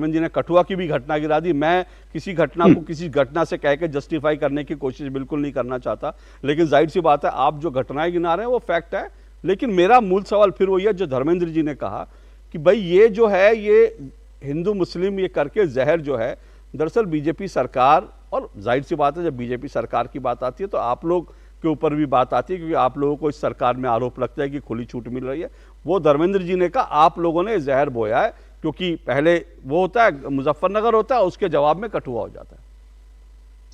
जी ने कठुआ की भी घटना गिरा दी। मैं किसी घटना को किसी घटना से कह के जस्टिफाई करने की कोशिश बिल्कुल नहीं करना चाहता, लेकिन जाहिर सी बात है आप जो घटनाएं गिना रहे हैं वो फैक्ट है। लेकिन मेरा मूल सवाल फिर वही है जो धर्मेंद्र जी ने कहा कि भाई ये जो है, ये हिंदू मुस्लिम ये करके जहर जो है, दरअसल बीजेपी सरकार, और जाहिर सी बात है जब बीजेपी सरकार की बात आती है तो आप लोग के ऊपर भी बात आती है, क्योंकि आप लोगों को इस सरकार में आरोप लगता है कि खुली छूट मिल रही है। वो धर्मेंद्र जी ने कहा आप लोगों ने जहर बोया है, क्योंकि पहले वो होता है मुजफ्फरनगर होता है, उसके जवाब में कठुआ हो जाता है।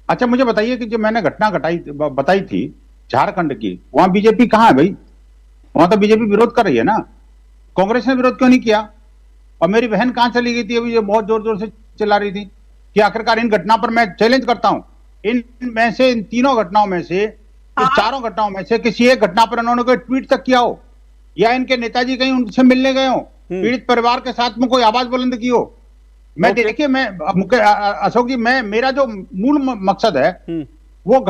अच्छा मुझे बताइए कि जो मैंने घटना बताई थी झारखंड की, वहां बीजेपी कहां है भाई? वहां तो बीजेपी विरोध कर रही है ना, कांग्रेस ने विरोध क्यों नहीं किया? और मेरी बहन कहां चली गई थी अभी, जो बहुत जोर जोर से चिल्ला रही थी कि आखिरकार इन घटना पर मैं चैलेंज करता हूं, इन तीनों घटनाओं में से, चारों घटनाओं में से किसी एक घटना पर उन्होंने कोई ट्वीट तक किया हो, या इनके नेताजी कहीं उनसे मिलने गए हो, पीड़ित परिवार के साथ में कोई आवाज बुलंद की हो? मैं देखिए, मैं अशोक जी, मेरा जो मूल मकसद है वो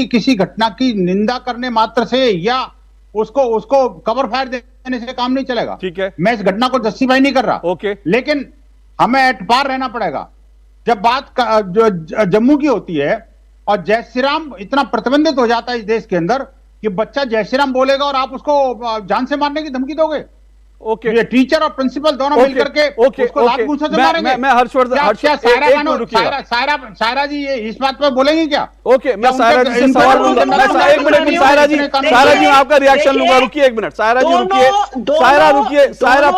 किसी घटना की निंदा करने मात्र से या उसको कवर फायर देने से काम नहीं चलेगा। ठीक है, मैं इस घटना को जस्टिफाई नहीं कर रहा। लेकिन हमें एट पार रहना पड़ेगा। जब बात जम्मू की होती है और जय श्री राम इतना प्रतिबंधित हो जाता है इस देश के अंदर कि बच्चा जय श्री राम बोलेगा और आप उसको जान से मारने की धमकी दोगे। ये टीचर और प्रिंसिपल दोनों मिलकर के उसको लात घूंसा से मारेंगे। मैं हर्षवर्धन, सायरा जी ये इस बात पर बोलेंगे क्या? ओके, मैं सायरा जी से सवाल लूंगा। एक मिनट, सायरा जी आपका रिएक्शन लूंगा। रुकिए एक मिनट, सायरा जी रुकिए, सायरा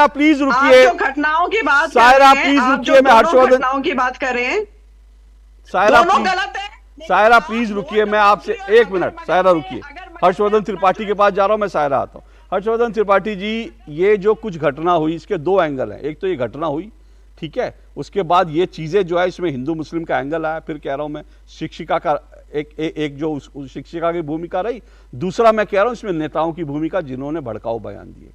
प्लीज रुकिए, घटनाओं की बात, सायरा प्लीज रुकिए, मैं हर्षवर्धन घटनाओं की बात कर रहे हैं, सायरा प्लीज रुकिए, मैं आपसे एक मिनट, सायरा रुकिए। हर्षवर्धन त्रिपाठी के पास जा रहा हूं, मैं सायरा आता हूं। हर्षवर्धन त्रिपाठी जी, ये जो कुछ घटना हुई इसके दो एंगल हैं। एक तो ये घटना हुई, ठीक है, उसके बाद ये चीजें जो है इसमें हिंदू मुस्लिम का एंगल आया। फिर कह रहा हूं मैं शिक्षिका का एक जो उस शिक्षिका की भूमिका रही, दूसरा मैं कह रहा हूं इसमें नेताओं की भूमिका जिन्होंने भड़काऊ बयान दिए।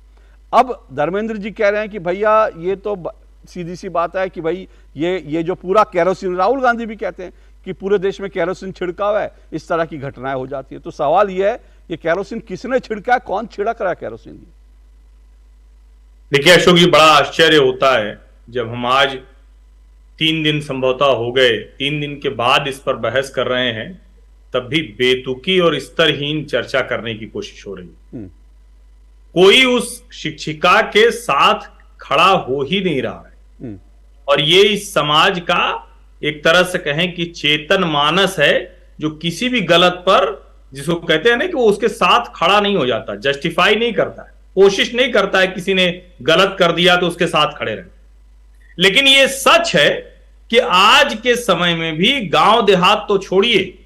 अब धर्मेंद्र जी कह रहे हैं कि भैया ये तो सीधी सी बात है कि भाई ये जो पूरा केरोसिन, राहुल गांधी भी कहते हैं कि पूरे देश में केरोसिन छिड़काव है, इस तरह की घटनाएं हो जाती है। तो सवाल यह है ये केरोसिन किसने छिड़का, कौन छिड़क रहा है केरोसिन? देखिए अशोक जी, बड़ा आश्चर्य होता है जब हम आज 3 दिन संभवतः हो गए, 3 दिन के बाद इस पर बहस कर रहे हैं, तब भी बेतुकी और स्तरहीन चर्चा करने की कोशिश हो रही है। कोई उस शिक्षिका के साथ खड़ा हो ही नहीं रहा है और ये इस समाज का एक तरह से कहें कि चेतन मानस है, जो किसी भी गलत पर, जिसको कहते हैं ना कि वो उसके साथ खड़ा नहीं हो जाता, जस्टिफाई नहीं करता है, कोशिश नहीं करता है किसी ने गलत कर दिया तो उसके साथ खड़े रहे। लेकिन ये सच है कि आज के समय में भी गांव देहात तो छोड़िए,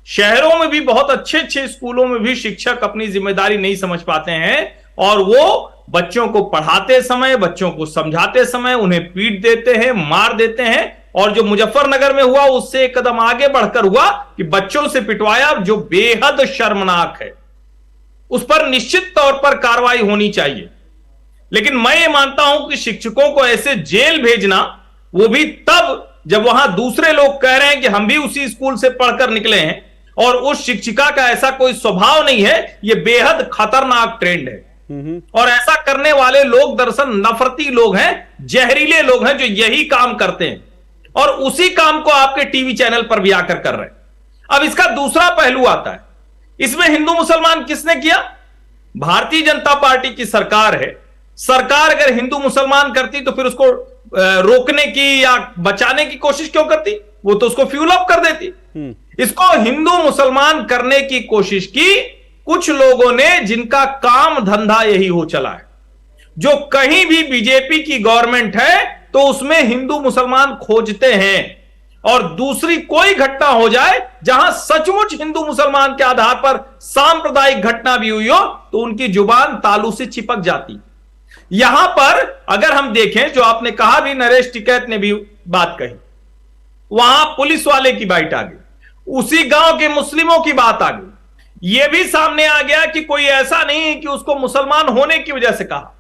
शहरों में भी बहुत अच्छे अच्छे स्कूलों में भी शिक्षक अपनी जिम्मेदारी नहीं समझ पाते हैं और वो बच्चों को पढ़ाते समय, बच्चों को समझाते समय उन्हें पीट देते हैं, मार देते हैं। और जो मुजफ्फरनगर में हुआ उससे एक कदम आगे बढ़कर हुआ कि बच्चों से पिटवाया, जो बेहद शर्मनाक है। उस पर निश्चित तौर पर कार्रवाई होनी चाहिए। लेकिन मैं ये मानता हूं कि शिक्षकों को ऐसे जेल भेजना, वो भी तब जब वहां दूसरे लोग कह रहे हैं कि हम भी उसी स्कूल से पढ़कर निकले हैं और उस शिक्षिका का ऐसा कोई स्वभाव नहीं है, ये बेहद खतरनाक ट्रेंड है। और ऐसा करने वाले लोग दरअसल नफरती लोग हैं, जहरीले लोग हैं जो यही काम करते हैं। और उसी काम को आपके टीवी चैनल पर भी आकर कर रहे हैं। अब इसका दूसरा पहलू आता है, इसमें हिंदू मुसलमान किसने किया? भारतीय जनता पार्टी की सरकार है। सरकार अगर हिंदू मुसलमान करती तो फिर उसको रोकने की या बचाने की कोशिश क्यों करती? वो तो उसको फ्यूल अप कर देती। इसको हिंदू मुसलमान करने की कोशिश की कुछ लोगों ने, जिनका काम धंधा यही हो चला है। जो कहीं भी बीजेपी की गवर्नमेंट है तो उसमें हिंदू मुसलमान खोजते हैं, और दूसरी कोई घटना हो जाए जहां सचमुच हिंदू मुसलमान के आधार पर सांप्रदायिक घटना भी हुई हो तो उनकी जुबान तालू से चिपक जाती। यहां पर अगर हम देखें, जो आपने कहा भी, नरेश टिकैत ने भी बात कही, वहां पुलिस वाले की बाइट आ गई, उसी गांव के मुस्लिमों की बात आ गई। यह भी सामने आ गया कि कोई ऐसा नहीं है कि उसको मुसलमान होने की वजह से कहा।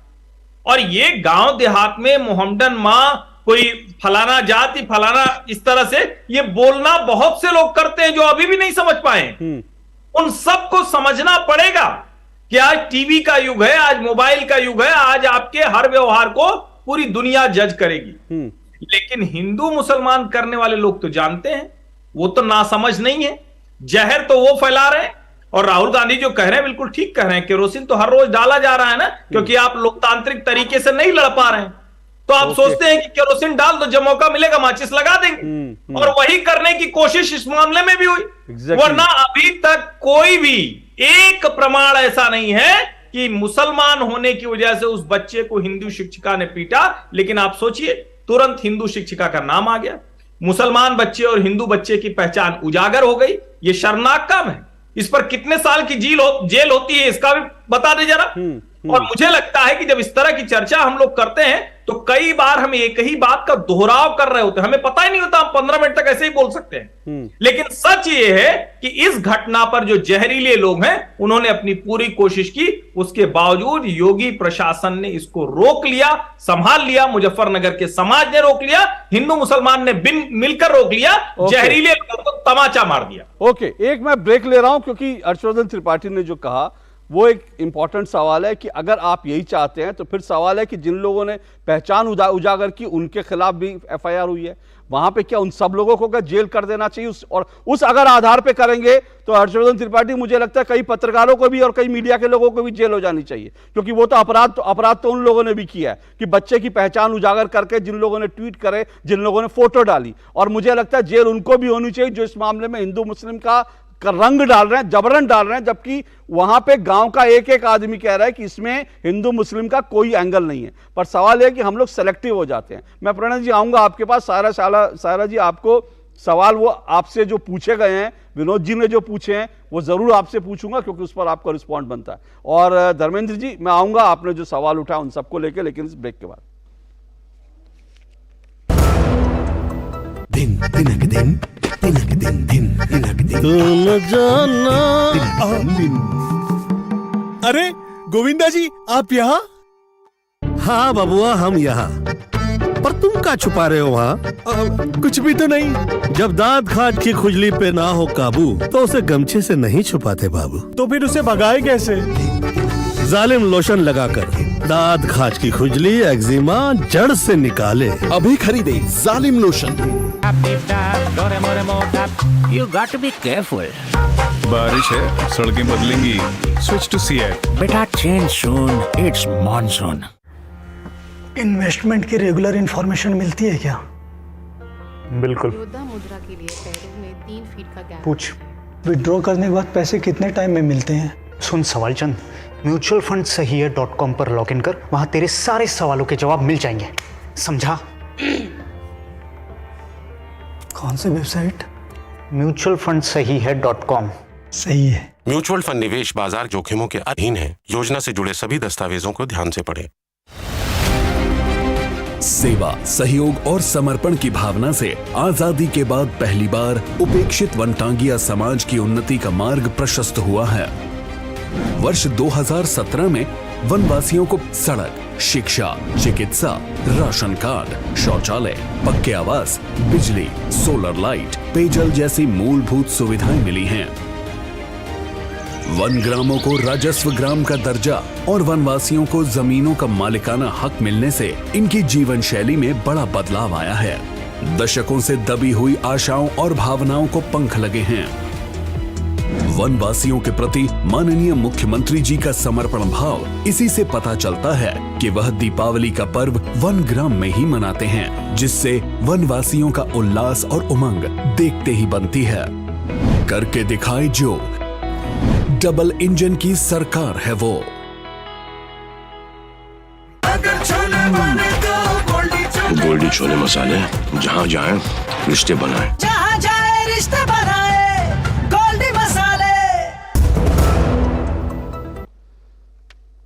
और ये गांव देहात में मोहम्मडन मां, कोई फलाना जाति, फलाना, इस तरह से ये बोलना बहुत से लोग करते हैं जो अभी भी नहीं समझ पाए। उन सबको समझना पड़ेगा कि आज टीवी का युग है, आज मोबाइल का युग है, आज आपके हर व्यवहार को पूरी दुनिया जज करेगी। लेकिन हिंदू मुसलमान करने वाले लोग तो जानते हैं, वो तो नासमझ नहीं है। जहर तो वो फैला रहे हैं, और राहुल गांधी जो कह रहे हैं बिल्कुल ठीक कह रहे हैं। केरोसिन तो हर रोज डाला जा रहा है ना, क्योंकि आप लोकतांत्रिक तरीके से नहीं लड़ पा रहे हैं, तो आप सोचते हैं कि केरोसिन डाल दो, जब मौका मिलेगा माचिस लगा देंगे। और वही करने की कोशिश इस मामले में भी हुई। वरना अभी तक कोई भी एक प्रमाण ऐसा नहीं है कि मुसलमान होने की वजह से उस बच्चे को हिंदू शिक्षिका ने पीटा। लेकिन आप सोचिए, तुरंत हिंदू शिक्षिका का नाम आ गया, मुसलमान बच्चे और हिंदू बच्चे की पहचान उजागर हो गई। यह शर्मनाक काम है। इस पर कितने साल की जेल होती है, इसका भी बता दे जरा। और मुझे लगता है कि जब इस तरह की चर्चा हम लोग करते हैं तो कई बार हम एक ही बात का दोहराव कर रहे होते हैं, हमें पता ही नहीं होता, हम 15 मिनट तक ऐसे ही बोल सकते हैं। लेकिन सच ये है कि इस घटना पर जो जहरीले लोग हैं उन्होंने अपनी पूरी कोशिश की, उसके बावजूद योगी प्रशासन ने इसको रोक लिया, संभाल लिया। मुजफ्फरनगर के समाज ने रोक लिया, हिंदू मुसलमान ने मिलकर रोक लिया, जहरीले लोगों को तमाचा मार दिया। ओके, एक मैं ब्रेक ले रहा हूं क्योंकि हर्षवर्धन त्रिपाठी ने जो कहा वो एक इंपॉर्टेंट सवाल है कि अगर आप यही चाहते हैं तो फिर सवाल है कि जिन लोगों ने पहचान उजागर की उनके खिलाफ भी एफआईआर हुई है, वहां पे क्या उन सब लोगों को क्या जेल कर देना चाहिए? उस अगर आधार पे करेंगे तो हर्षवर्धन त्रिपाठी, मुझे लगता है कई पत्रकारों को भी और कई मीडिया के लोगों को भी जेल हो जानी चाहिए, क्योंकि वो तो अपराध तो उन लोगों ने भी किया है कि बच्चे की पहचान उजागर करके जिन लोगों ने ट्वीट करे, जिन लोगों ने फोटो डाली, और मुझे लगता है जेल उनको भी होनी चाहिए जो इस मामले में हिंदू मुस्लिम का रंग डाल रहे हैं, जबरन डाल रहे हैं, जबकि वहां पे गांव का एक एक आदमी कह रहा है कि इसमें हिंदू मुस्लिम का कोई एंगल नहीं है। पर सवाल है कि हम लोग सेलेक्टिव हो जाते हैं। मैं प्रणय जी आऊंगा आपके पास। सायरा जी, आपको सवाल वो आपसे जो पूछे गए हैं, विनोद जी ने जो पूछे हैं, वो जरूर आपसे पूछूंगा क्योंकि उस पर आपका रिस्पॉन्ड बनता है। और धर्मेंद्र जी, मैं आऊंगा, आपने जो सवाल उठाया उन सबको लेके, लेकिन इस ब्रेक के बाद। दिन तिनक दिन तिनक दिन दिन तिनक दिन तुम जाना। अरे गोविंदा जी, आप यहाँ? हाँ बबुआ, हम यहाँ। पर तुम क्या छुपा रहे हो वहाँ? कुछ भी तो नहीं। जब दांत खाज की खुजली पे ना हो काबू तो उसे गमछे से नहीं छुपाते बाबू। तो फिर उसे भगाए कैसे? जालिम लोशन लगाकर दांत खाज की खुजली एक्जिमा जड़ से निकाले। अभी खरीदे जालिम lotion. You got to be careful. बारिश है, सड़कें बदलेंगी। Switch to Seat. बेटा, change soon. It's monsoon. Investment की रेगुलर इंफॉर्मेशन मिलती है क्या? बिल्कुल। योद्धा मुद्रा के लिए पैरों में 3 फीट का गैप। पूछ, विड्रॉ करने के बाद पैसे कितने टाइम में मिलते हैं? सुन सवाल चंद, म्यूचुअल फंड सही है .com पर लॉग इन कर, वहां तेरे सारे सवालों के जवाब मिल जाएंगे, समझा? कौन सी वेबसाइट? म्यूचुअल फंड सही है .com। सही है। म्यूचुअल फंड निवेश बाजार जोखिमों के अधीन है। योजना से जुड़े सभी दस्तावेजों को ध्यान से पढ़ें। सेवा, सहयोग और समर्पण की भावना से आजादी के बाद पहली बार उपेक्षित वनटांगिया समाज की उन्नति का मार्ग प्रशस्त हुआ है। वर्ष 2017 में वनवासियों को सड़क, शिक्षा, चिकित्सा, राशन कार्ड, शौचालय, पक्के आवास, बिजली, सोलर लाइट, पेयजल जैसी मूलभूत सुविधाएं मिली हैं। वन ग्रामों को राजस्व ग्राम का दर्जा और वनवासियों को जमीनों का मालिकाना हक मिलने से इनकी जीवन शैली में बड़ा बदलाव आया है। दशकों से दबी हुई आशाओं और भावनाओं को पंख लगे हैं। वनवासियों के प्रति माननीय मुख्यमंत्री जी का समर्पण भाव इसी से पता चलता है कि वह दीपावली का पर्व वन ग्राम में ही मनाते हैं, जिससे वनवासियों का उल्लास और उमंग देखते ही बनती है। करके दिखाए जो, डबल इंजन की सरकार है वो। गोल्डी छोले मसाले, जहाँ जाए रिश्ते बनाए, जहाँ जाए रिश्ते बनाए, गोल्डी मसाले।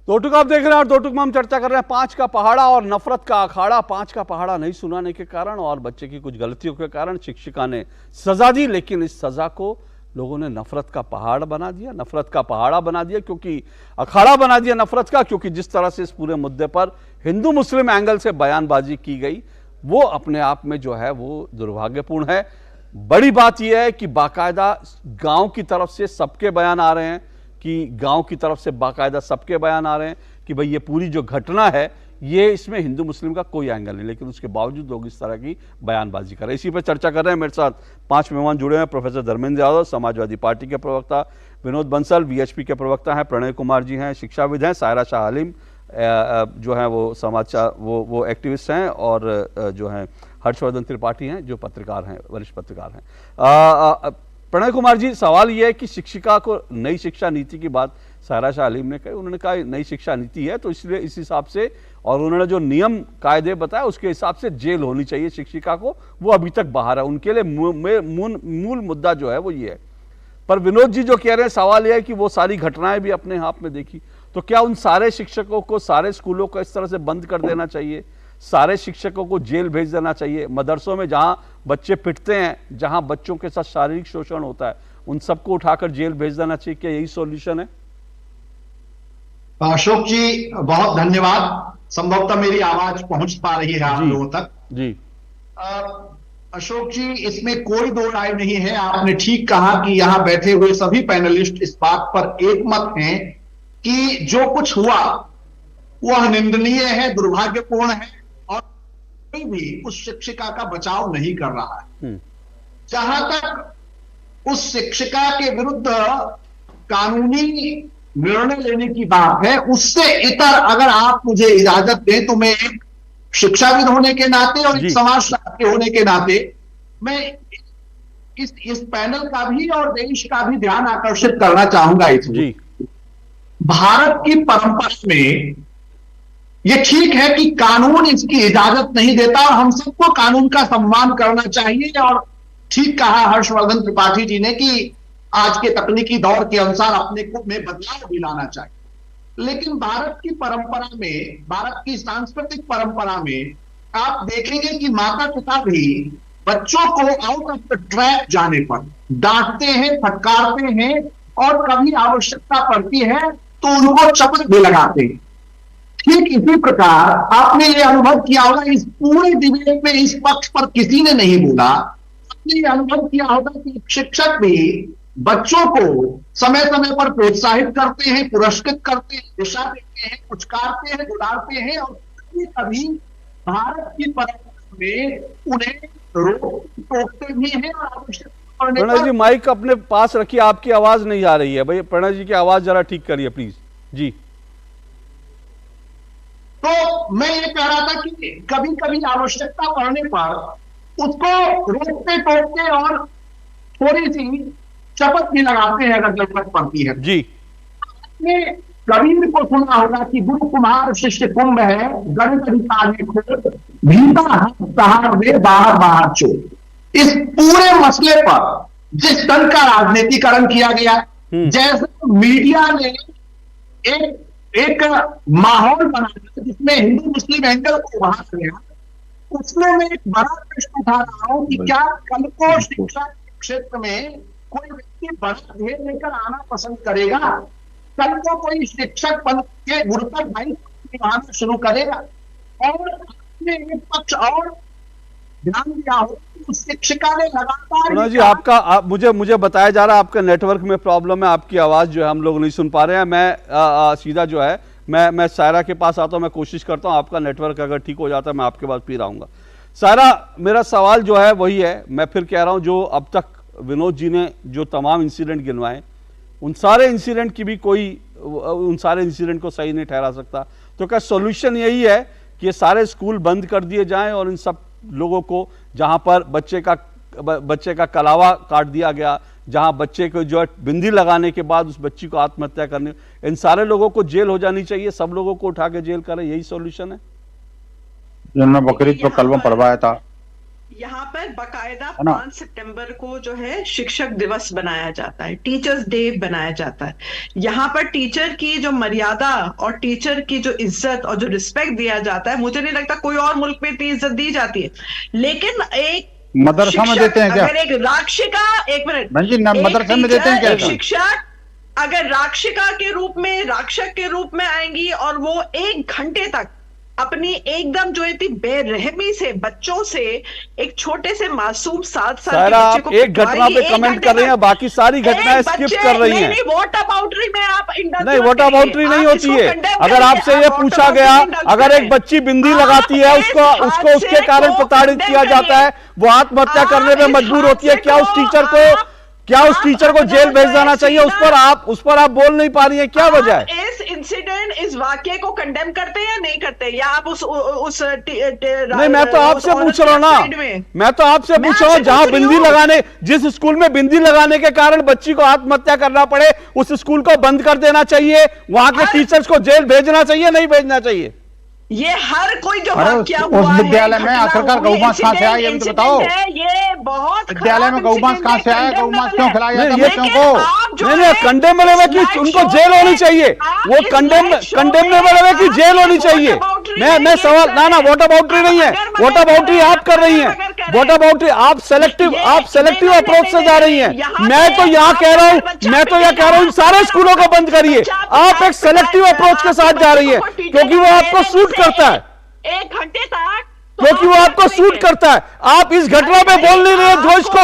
दो टुक आप देख रहे हैं और दो टुक में हम चर्चा कर रहे हैं पांच का पहाड़ा और नफरत का अखाड़ा। पांच का पहाड़ा नहीं सुनाने के कारण और बच्चे की कुछ गलतियों के कारण शिक्षिका ने सजा दी, लेकिन इस सजा को लोगों ने नफरत का पहाड़ बना दिया, नफरत का पहाड़ा बना दिया, क्योंकि अखाड़ा बना दिया नफरत का। क्योंकि जिस तरह से इस पूरे मुद्दे पर हिंदू मुस्लिम एंगल से बयानबाजी की गई वो अपने आप में जो है वो दुर्भाग्यपूर्ण है। बड़ी बात यह है कि बाकायदा गांव की तरफ से सबके बयान आ रहे हैं, कि गांव की तरफ से बाकायदा सबके बयान आ रहे हैं कि भाई ये पूरी जो घटना है ये इसमें हिंदू मुस्लिम का कोई एंगल नहीं, लेकिन उसके बावजूद लोग इस तरह की बयानबाजी कर रहे हैं। इसी पर चर्चा कर रहे हैं। मेरे साथ पांच मेहमान जुड़े हैं। प्रोफेसर धर्मेंद्र यादव, समाजवादी पार्टी के प्रवक्ता, विनोद बंसल वीएचपी के प्रवक्ता हैं, प्रणय कुमार जी हैं, शिक्षाविद हैं, सायरा शाह हलीम जो हैं वो समाचार वो एक्टिविस्ट हैं, और जो हैं हर्षवर्धन त्रिपाठी हैं जो पत्रकार हैं, वरिष्ठ पत्रकार हैं। प्रणय कुमार जी, सवाल यह है कि शिक्षिका को नई शिक्षा नीति की बात सायरा शाह हलीम ने कही। उन्होंने कहा नई शिक्षा नीति है तो इसलिए इस हिसाब से, और उन्होंने जो नियम कायदे बताया उसके हिसाब से जेल होनी चाहिए शिक्षिका को, वो अभी तक बाहर है। उनके लिए मूल मुद्दा जो है वो ये है। पर विनोद जी जो कह रहे हैं, सवाल यह है कि वो सारी घटनाएं भी अपने हाथ में देखी, तो क्या उन सारे शिक्षकों को, सारे स्कूलों को इस तरह से बंद कर देना चाहिए? सारे शिक्षकों को जेल भेज देना चाहिए? मदरसों में जहां बच्चे पिटते हैं, जहां बच्चों के साथ शारीरिक शोषण होता है, उन सबको उठाकर जेल भेज देना चाहिए? क्या यही सॉल्यूशन है? अशोक जी बहुत धन्यवाद। संभवतः मेरी आवाज पहुंच पा रही है आप लोगों तक। जी अशोक जी, इसमें कोई दो राय नहीं है। आपने ठीक कहा कि यहाँ बैठे हुए सभी पैनलिस्ट इस बात पर एकमत हैं कि जो कुछ हुआ वह निंदनीय है, दुर्भाग्यपूर्ण है, और कोई भी उस शिक्षिका का बचाव नहीं कर रहा है। जहां तक उस शिक्षिका के विरुद्ध कानूनी निर्णय लेने की बात है, उससे इतर अगर आप मुझे इजाजत दें तो मैं एक शिक्षाविद होने के नाते और एक समाजशास्त्री होने के नाते मैं इस पैनल का भी और देश का भी ध्यान आकर्षित करना चाहूंगा। इसमें भारत की परंपरा में यह ठीक है कि कानून इसकी इजाजत नहीं देता और हम सबको कानून का सम्मान करना चाहिए। और ठीक कहा हर्षवर्धन त्रिपाठी जी ने कि आज के तकनीकी दौर के अनुसार अपने को में बदलाव भी लाना चाहिए। लेकिन भारत की परंपरा में, भारत की सांस्कृतिक परंपरा में आप देखेंगे कि माता पिता भी बच्चों को आउट ऑफ द ट्रैक जाने पर डांटते हैं, फटकारते हैं, और कभी आवश्यकता पड़ती है तो उनको चपट भी लगाते हैं। ठीक इसी प्रकार आपने ये अनुभव किया होगा, इस पूरे डिबेट में इस पक्ष पर किसी ने नहीं बोला, आपने ये अनुभव किया होगा कि शिक्षक भी बच्चों को समय समय पर प्रोत्साहित करते हैं, पुरस्कृत करते हैं, दिशा देते हैं, पुचकारते हैं, बुलाते हैं, और कभी कभी भारत की परंपरा में उन्हें टोकते भी हैं। और आवश्यकता प्रणय जी माइक अपने पास रखिए, आपकी आवाज नहीं आ रही है भाई। प्रणय जी की आवाज जरा ठीक करिए प्लीज जी। तो मैं ये कह रहा था कि कभी कभी आवश्यकता पड़ने पर उसको रोकते टोकते और थोड़ी सी शपथ भी लगाते हैं अगर जरूरत पड़ती है जी। आपने कबीर को सुना होगा कि गुरु कुमार शिष्य कुंभ है, भीतर दे बाहर बाहर चोर। इस पूरे मसले पर जिस ढंग का राजनीतिकरण किया गया, जैसे मीडिया ने एक माहौल बनाया जिसमें हिंदू मुस्लिम एंगल को उभारा गया, उसमें मैं एक बड़ा प्रश्न उठा रहा हूं कि क्या कल को शिक्षा के क्षेत्र में कोई व्यक्ति बड़ा ध्येय लेकर आना पसंद करेगा? कल को कोई शिक्षक पद के गुरुतर दायित्व निभाना शुरू करेगा? और आपने एक पक्ष और ध्यान दिया हो, उस शिक्षिका ने लगातार जी आपका मुझे बताया जा रहा है आपका नेटवर्क में प्रॉब्लम है, आपकी आवाज जो है हम लोग नहीं सुन पा रहे हैं। मैं सीधा जो है मैं सायरा के पास आता हूं, मैं कोशिश करता हूं, आपका नेटवर्क अगर ठीक हो जाता है मैं आपके पास फिर आऊंगा। सारा मेरा सवाल जो है वही है, मैं फिर कह रहा हूं, जो अब तक विनोद जी ने जो तमाम इंसिडेंट गिनवाए, उन सारे इंसिडेंट की भी कोई उन सारे इंसिडेंट को सही नहीं ठहरा सकता। तो क्या सॉल्यूशन यही है कि ये सारे स्कूल बंद कर दिए जाएं और इन सब लोगों को, जहां पर बच्चे का कलावा काट दिया गया, जहां बच्चे को जो बिंदी लगाने के बाद उस बच्ची को आत्महत्या करने, इन सारे लोगों को जेल हो जानी चाहिए, सब लोगों को उठा के जेल करें, यही सॉल्यूशन है? जिन्होंने बकरीद पर कलमा पढ़वाया था। यहाँ पर बकायदा 5 सितंबर को जो है शिक्षक दिवस बनाया जाता है, टीचर्स डे बनाया जाता है। यहाँ पर टीचर की जो मर्यादा और टीचर की जो इज्जत और जो रिस्पेक्ट दिया जाता है, मुझे नहीं लगता कोई और मुल्क में इतनी इज्जत दी जाती है। लेकिन एक मदरसा में देते हैं क्या? अगर एक राक्षिका, एक मिनट, मदरसा में देते हैं क्या? शिक्षक अगर राक्षिका के रूप में, राक्षक के रूप में आएंगी और वो 1 घंटे तक अपनी एकदम जो इतनी बेरहमी से बच्चों से, एक छोटे से मासूम 7 साल के बच्चे को एक घटना पे कमेंट कर रही हैं, बाकी सारी घटनाएं स्किप कर रही हैं। नहीं, वोटर बाउंड्री में आप नहीं, वोटर बाउंड्री नहीं होती है। अगर आपसे ये पूछा गया, अगर एक बच्ची बिंदी लगाती है, उसको उसके कारण प्रताड़ित किया जाता है, वो आत्महत्या करने में मजबूर होती है, क्या उस टीचर को जेल भेज देना चाहिए? उस पर आप बोल नहीं पा रही हैं, क्या वजह है? इस इंसिडेंट, इस वाक्य को कंडेम करते हैं या नहीं करते, या आप नहीं, मैं तो आपसे पूछ रहा हूँ ना, मैं तो आपसे पूछ रहा हूँ, जहां बिंदी लगाने, जिस स्कूल में बिंदी लगाने के कारण बच्ची को आत्महत्या करना पड़े, उस स्कूल को बंद कर देना चाहिए, वहां के टीचर्स को जेल भेजना चाहिए, नहीं भेजना चाहिए? ये हर कोई जो वाक्य उस विद्यालय में आखिरकार गौमांस कहां से आया, ये मुझे बताओ। ये बहुत विद्यालय में गौमांस कहां से आया? गौमांस क्यों खिलाया जाता है बच्चों को? नहीं, कंडेमेबल है कि उनको जेल होनी चाहिए, वो कंडेमेबल है कि जेल होनी चाहिए। मैं सवाल ना वोटर बाउंड्री नहीं है, वोटर बाउंड्री आप कर रही हैं, वोटर बाउंड्री आप सेलेक्टिव अप्रोच से जा रही हैं। मैं तो यहाँ कह रहा हूँ सारे स्कूलों को बंद करिए, आप एक सेलेक्टिव अप्रोच के साथ जा रही है, क्योंकि वो आपको सूट करता है, 1 घंटे तक, क्योंकि वो आपको सूट करता है। आप इस घटना पे बोल नहीं रहे, जो इसको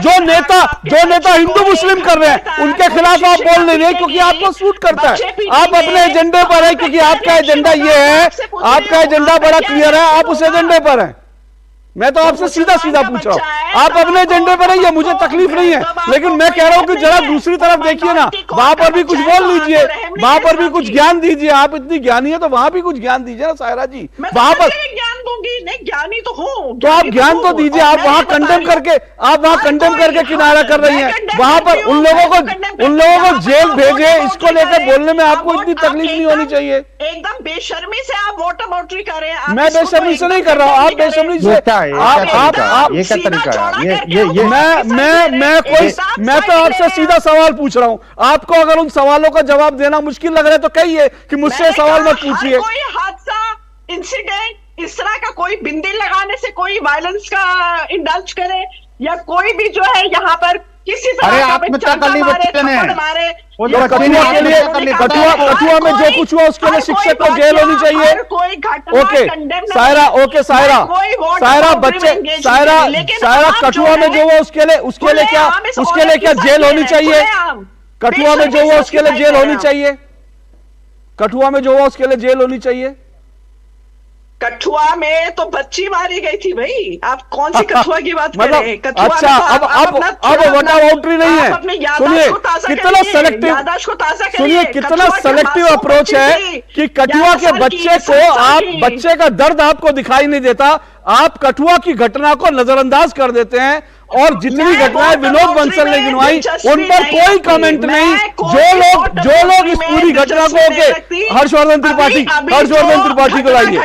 जो नेता हिंदू मुस्लिम कर रहे हैं उनके खिलाफ आप बोल नहीं रहे, क्योंकि आपको सूट करता है। आप अपने एजेंडे पर है, क्योंकि आपका एजेंडा ये है, आपका एजेंडा बड़ा क्लियर है, आप उस एजेंडे पर हैं। मैं तो आपसे सीधा पूछ रहा हूँ, आप अपने एजेंडे पर रहिए, मुझे तकलीफ नहीं है, लेकिन मैं कह रहा हूँ कि जरा दूसरी तरफ देखिए ना, वहां पर भी कुछ बोल लीजिए, वहां पर भी कुछ ज्ञान दीजिए। आप इतनी ज्ञानी है तो वहां भी कुछ ज्ञान दीजिए ना सायरा जी, वहां पर ज्ञान दूंगी। नहीं, ज्ञानी तो हूँ, तो आप ज्ञान तो दीजिए। आप वहां कंडेम करके किनारा कर रही हैं, वहां पर उन लोगों को जेल भेजे, इसको लेकर बोलने में आपको इतनी तकलीफ नहीं होनी चाहिए। एकदम बेशर्मी से आप वोटर बाउंड्री कर रहे हैं। मैं बेशर्मी से नहीं कर रहा हूँ, आप बेशर्मी से, आप ये क्या तरीका है? मैं तो आपसे सीधा सवाल पूछ रहा हूं। आपको अगर उन सवालों का जवाब देना मुश्किल लग रहा है तो कहिए कि मुझसे सवाल मत पूछिए। कोई हादसा, इंसिडेंट, इस तरह का कोई बिंदी लगाने से कोई वायलेंस का इंडल्ज करे, या कोई भी जो है यहाँ पर किसी तरह अरे आत्महत्या कर ली बच्चे ने, कठुआ में जो कुछ हुआ उसके लिए शिक्षक को जेल होनी चाहिए। ओके सायरा कठुआ में जो हुआ उसके लिए क्या जेल होनी चाहिए? कठुआ में जो हुआ उसके लिए जेल होनी चाहिए? कठुआ में जो हुआ उसके लिए जेल होनी चाहिए? कठुआ में तो बच्ची मारी गई थी भाई, आप कौन सी कठुआ की बात कर रहे हैं? अच्छा, अब वोटर बाउंड्री नहीं है। सुनिए कितना सेलेक्टिव अप्रोच है कि कठुआ के बच्चे का दर्द आपको दिखाई नहीं देता, आप कठुआ की घटना को नजरअंदाज कर देते हैं, और जितनी घटनाएं विनोद बंसल ने गिनवाई उन पर कोई कमेंट नहीं। जो लोग इस पूरी घटना को हर्षवर्धन त्रिपाठी को लाइए,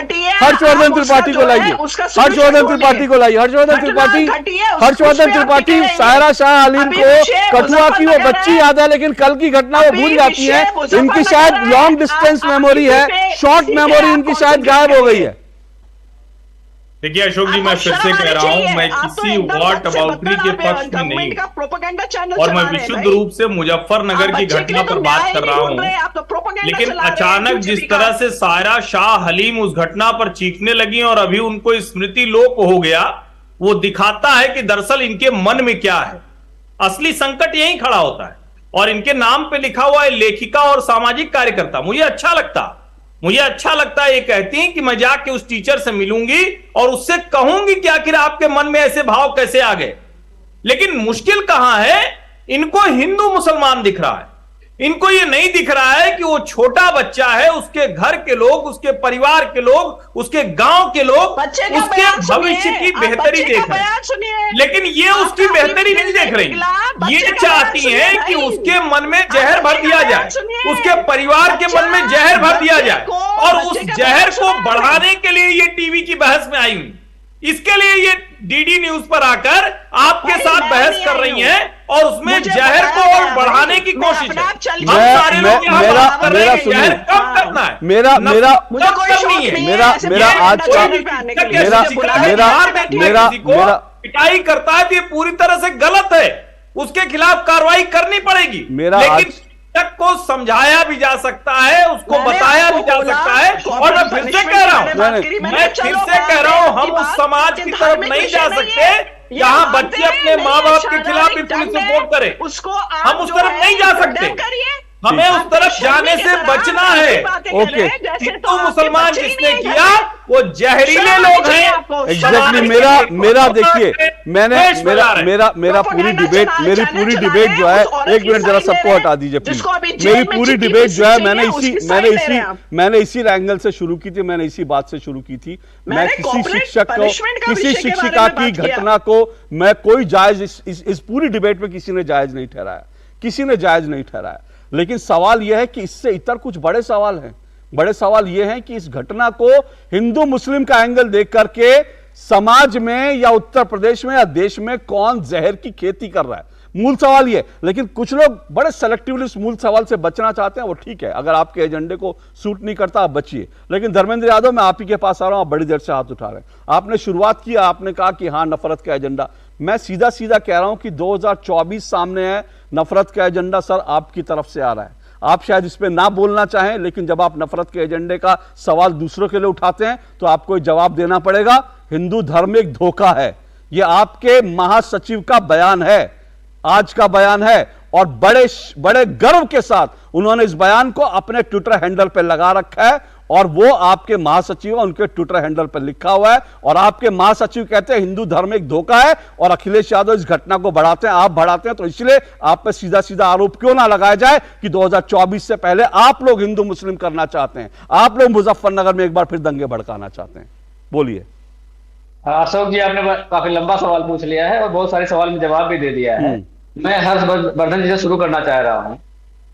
हर्षवर्धन त्रिपाठी सायरा शाह अलीम को कठुआ की वो बच्ची याद है, लेकिन कल की घटना वो भूल जाती है। इनकी शायद लॉन्ग डिस्टेंस मेमोरी है, शॉर्ट मेमोरी इनकी शायद गायब हो गई है। देखिए अशोक जी, मैं फिर से कह रहा हूं, मैं किसी वोट बाउंड्री के पक्ष में नहीं हूं, और मैं विशुद्ध रूप से मुजफ्फरनगर की घटना पर बात कर रहा हूं। लेकिन अचानक जिस तरह से सायरा शाह हलीम उस घटना पर चीखने लगी और अभी उनको स्मृति लोप हो गया, वो दिखाता है कि दरअसल इनके मन में क्या है। असली संकट यही खड़ा होता है, और इनके नाम पे लिखा हुआ है लेखिका और सामाजिक कार्यकर्ता। मुझे अच्छा लगता, मुझे अच्छा लगता है ये कहती हैं कि मैं जाके उस टीचर से मिलूंगी और उससे कहूंगी कि आखिर आपके मन में ऐसे भाव कैसे आ गए। लेकिन मुश्किल कहां है, इनको हिंदू मुसलमान दिख रहा है, इनको ये नहीं दिख रहा है कि वो छोटा बच्चा है, उसके घर के लोग, उसके परिवार के लोग, उसके गांव के लोग उसके भविष्य की बेहतरी देख रहे हैं। लेकिन ये उसकी बेहतरी नहीं देख रही, ये चाहती हैं कि उसके मन में जहर भर दिया जाए, उसके परिवार के मन में जहर भर दिया जाए, और उस जहर को बढ़ाने के लिए ये टीवी की बहस में आई हुई। इसके लिए ये डीडी न्यूज पर आकर आपके साथ बहस कर रही हैं और उसमें जहर को और बढ़ाने की कोशिश है। हम सारे लोग यहाँ बात कर रहे हैं, जहर कम करना है, मेरा पिटाई करता है तो ये पूरी तरह से गलत है, उसके खिलाफ कार्रवाई करनी पड़ेगी। लेकिन तक को समझाया भी जा सकता है, उसको बताया भी जा सकता है। और मैं फिर से कह रहा हूं, हम उस समाज की तरफ नहीं जा सकते जहां बच्चे अपने माँ बाप के खिलाफ भी पुलिस रिपोर्ट करें। हम उस तरफ नहीं जा सकते, हमें उस तरफ जाने से बचना है। ओके, हिंदू मुसलमान जिसने किया वो जहरीले लोग हैं। एग्जैक्टली मेरा देखिए, मेरा पूरी डिबेट जो है, एक मिनट जरा सबको हटा दीजिए प्लीज। मेरी पूरी डिबेट जो है मैंने इसी एंगल से शुरू की थी, मैंने इसी बात से शुरू की थी। मैं किसी शिक्षक को, किसी शिक्षिका की घटना को मैं कोई जायज इस पूरी डिबेट में किसी ने जायज नहीं ठहराया, किसी ने जायज नहीं ठहराया। लेकिन सवाल यह है कि इससे इतर कुछ बड़े सवाल हैं। बड़े सवाल यह है कि इस घटना को हिंदू मुस्लिम का एंगल देख करके समाज में या उत्तर प्रदेश में या देश में कौन जहर की खेती कर रहा है, मूल सवाल यह। लेकिन कुछ लोग बड़े सेलेक्टिवली इस मूल सवाल से बचना चाहते हैं, वो ठीक है, अगर आपके एजेंडे को सूट नहीं करता आप बचिए। लेकिन धर्मेंद्र यादव, मैं आप ही के पास आ रहा हूं, आप बड़ी देर से हाथ उठा रहे हैं। आपने शुरुआत की, आपने कहा कि हां नफरत का एजेंडा। मैं सीधा सीधा कह रहा हूं कि 2024 सामने है, नफरत का एजेंडा सर आपकी तरफ से आ रहा है। आप शायद इस पे ना बोलना चाहें, लेकिन जब आप नफरत के एजेंडे का सवाल दूसरों के लिए उठाते हैं तो आपको जवाब देना पड़ेगा। हिंदू धर्म एक धोखा है, यह आपके महासचिव का बयान है, आज का बयान है, और बड़े गर्व के साथ उन्होंने इस बयान को अपने ट्विटर हैंडल पर लगा रखा है, और वो आपके महासचिव उनके ट्विटर हैंडल पर लिखा हुआ है। और आपके महासचिव कहते हैं हिंदू धर्म एक धोखा है, और अखिलेश यादव इस घटना को बढ़ाते हैं, आप बढ़ाते हैं। तो इसलिए आप पे सीधा सीधा आरोप क्यों ना लगाया जाए कि 2024 से पहले आप लोग हिंदू मुस्लिम करना चाहते हैं, आप लोग मुजफ्फरनगर में एक बार फिर दंगे भड़काना चाहते हैं। बोलिए। अशोक जी, आपने काफी लंबा सवाल पूछ लिया है और बहुत सारे सवाल में जवाब भी दे दिया है। मैं हर्षवर्धन जी से शुरू करना चाह रहा हूँ।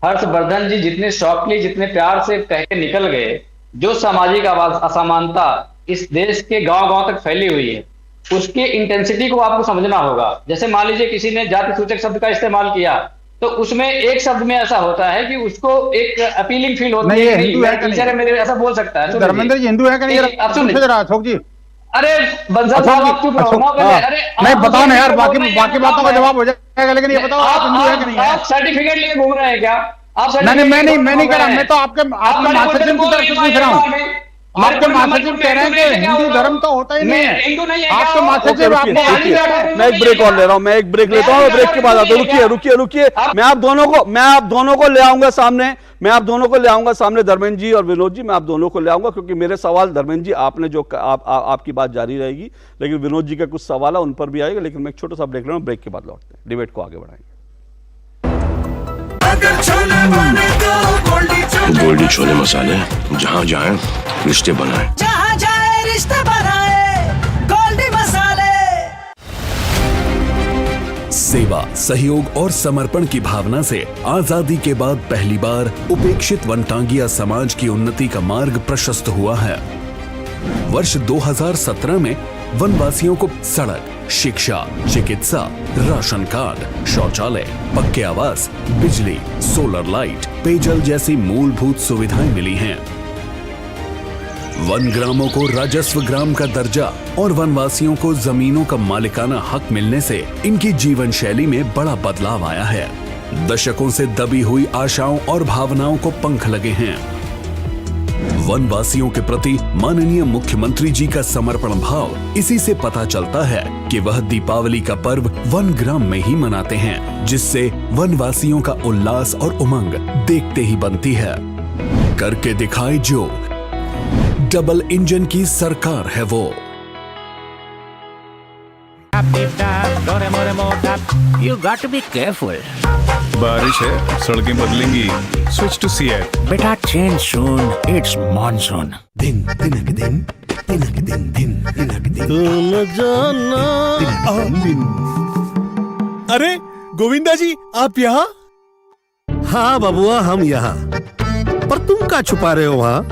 हर्षवर्धन जी जितने शॉर्टली, जितने प्यार से कह के निकल गए, जो सामाजिक असमानता इस देश के गांव-गांव तक फैली हुई है, उसके इंटेंसिटी को आपको समझना होगा। जैसे मान लीजिए किसी ने जाति सूचक शब्द का इस्तेमाल किया, तो उसमें एक शब्द में ऐसा होता है कि उसको एक अपीलिंग फील होती है, टीचर है मेरे, ऐसा बोल सकता है। धर्मेंद्र जी हिंदू है कि नहीं? अशोक जी, अरे बंसल साहब आप चुप रहो ना पहले। अरे नहीं बताओ ना यार, बाकी बातों का जवाब हो जाएगा, लेकिन ये बताओ आप हिंदू है कि नहीं? आप सर्टिफिकेट लेके घूम रहे हैं क्या? नहीं, मैं नहीं कर रहा, मैं तो आपके महासचिव की तरफ से पूछ रहा हूँ। आपके महासचिव कह रहे हैं कि हिंदू धर्म तो होता ही नहीं है। आपके महासचिव, मैं एक ब्रेक और ले रहा हूँ, मैं एक ब्रेक लेता हूँ, ब्रेक के बाद आता हूँ। रुकिए, मैं आप दोनों को ले आऊंगा सामने, धर्मेंद्र जी और विनोद जी, मैं आप दोनों को ले आऊंगा, क्योंकि मेरे सवाल धर्मेंद्र जी आपने जो आपकी बात जारी रहेगी, लेकिन विनोद जी का कुछ सवाल है उन पर भी आएगा। लेकिन मैं एक छोटा सा ब्रेक ले रहा हूँ, ब्रेक के बाद लौटते हैं, डिबेट को आगे बढ़ाएंगे। गोल्डी छोले मसाले, जहाँ जाए रिश्ते बनाए, जहाँ जाए रिश्ते बनाए, गोल्डी मसाले। सेवा, सहयोग और समर्पण की भावना से आजादी के बाद पहली बार उपेक्षित वनटांगिया समाज की उन्नति का मार्ग प्रशस्त हुआ है। वर्ष 2017 में वनवासियों को सड़क, शिक्षा, चिकित्सा, राशन कार्ड, शौचालय, पक्के आवास, बिजली, सोलर लाइट, पेयजल जैसी मूलभूत सुविधाएं मिली हैं। वन ग्रामों को राजस्व ग्राम का दर्जा और वनवासियों को जमीनों का मालिकाना हक मिलने से इनकी जीवन शैली में बड़ा बदलाव आया है। दशकों से दबी हुई आशाओं और भावनाओं को पंख लगे हैं। वनवासियों के प्रति माननीय मुख्यमंत्री जी का समर्पण भाव इसी से पता चलता है कि वह दीपावली का पर्व वन ग्राम में ही मनाते हैं, जिससे वनवासियों का उल्लास और उमंग देखते ही बनती है। करके दिखाए जो डबल इंजन की सरकार है वो। You got to be careful. बारिश है, सड़कें बदलेंगी। Switch to Seat. बेटा change soon. It's monsoon. दिन दिनक दिन दिनक दिन दिन दिनक दिन तुम जाना दिन। अरे गोविंदा जी आप यहाँ? हाँ बबुआ हम यहाँ, पर तुम क्या छुपा रहे हो वहाँ?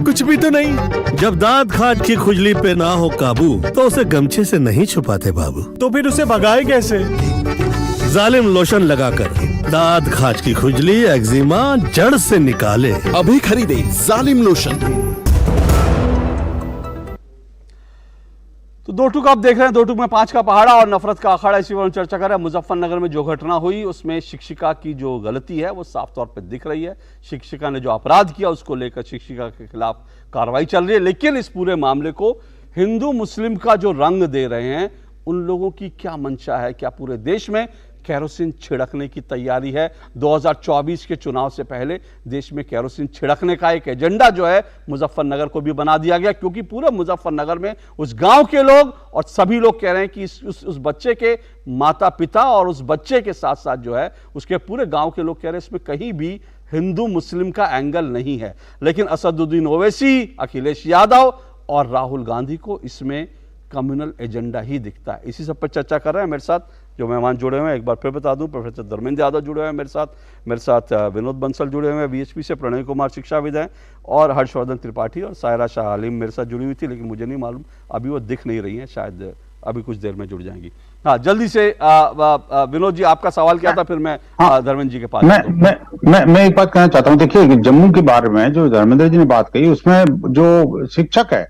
कुछ भी तो नहीं। जब दांत खाज की खुजली पे ना हो काबू तो उसे गमछे से नहीं छुपाते बाबू। तो फिर उसे भगाए कैसे? जालिम लोशन लगाकर दांत खाज की खुजली एक्जिमा जड़ से निकाले। अभी खरीदे जालिम लोशन। तो दो टूक आप देख रहे हैं, दो टूक में 5 का पहाड़ा और नफरत का अखाड़ा, इसी पर चर्चा कर रहे हैं। मुजफ्फरनगर में जो घटना हुई उसमें शिक्षिका की जो गलती है वो साफ तौर पर दिख रही है। शिक्षिका ने जो अपराध किया उसको लेकर शिक्षिका के खिलाफ कार्रवाई चल रही है, लेकिन इस पूरे मामले को हिंदू मुस्लिम का जो रंग दे रहे हैं उन लोगों की क्या मंशा है? क्या पूरे देश में केरोसिन छिड़कने की तैयारी है? 2024 के चुनाव से पहले देश में केरोसिन छिड़कने का एक एजेंडा जो है मुजफ्फरनगर को भी बना दिया गया, क्योंकि पूरे मुजफ्फरनगर में उस गांव के लोग और सभी लोग कह रहे हैं कि उस बच्चे के माता पिता और उस बच्चे के साथ साथ जो है उसके पूरे गांव के लोग कह रहे हैं इसमें कहीं भी हिंदू मुस्लिम का एंगल नहीं है। लेकिन असदुद्दीन ओवैसी, अखिलेश यादव और राहुल गांधी को इसमें कम्युनल एजेंडा ही दिखता है। इसी सब पर चर्चा कर रहे हैं। मेरे साथ जो मेहमान जुड़े हुए हैं एक बार फिर बता दूं, प्रोफेसर धर्मेंद्र यादव जुड़े हुए हैं मेरे साथ विनोद बंसल जुड़े हुए हैं वीएचपी से, प्रणय कुमार शिक्षाविद हैं, और हर्षवर्धन त्रिपाठी और सायरा शाह आलिम मेरे साथ जुड़ी हुई थी, लेकिन मुझे नहीं मालूम अभी वो दिख नहीं रही हैं, शायद अभी कुछ देर में जुड़ जाएंगी। हाँ, जल्दी से विनोद जी आपका सवाल क्या था, फिर मैं धर्मेंद्र जी के पास। मैं एक बात कहना चाहता हूँ। देखिए जम्मू के बारे में जो धर्मेंद्र जी ने बात कही उसमें जो शिक्षक है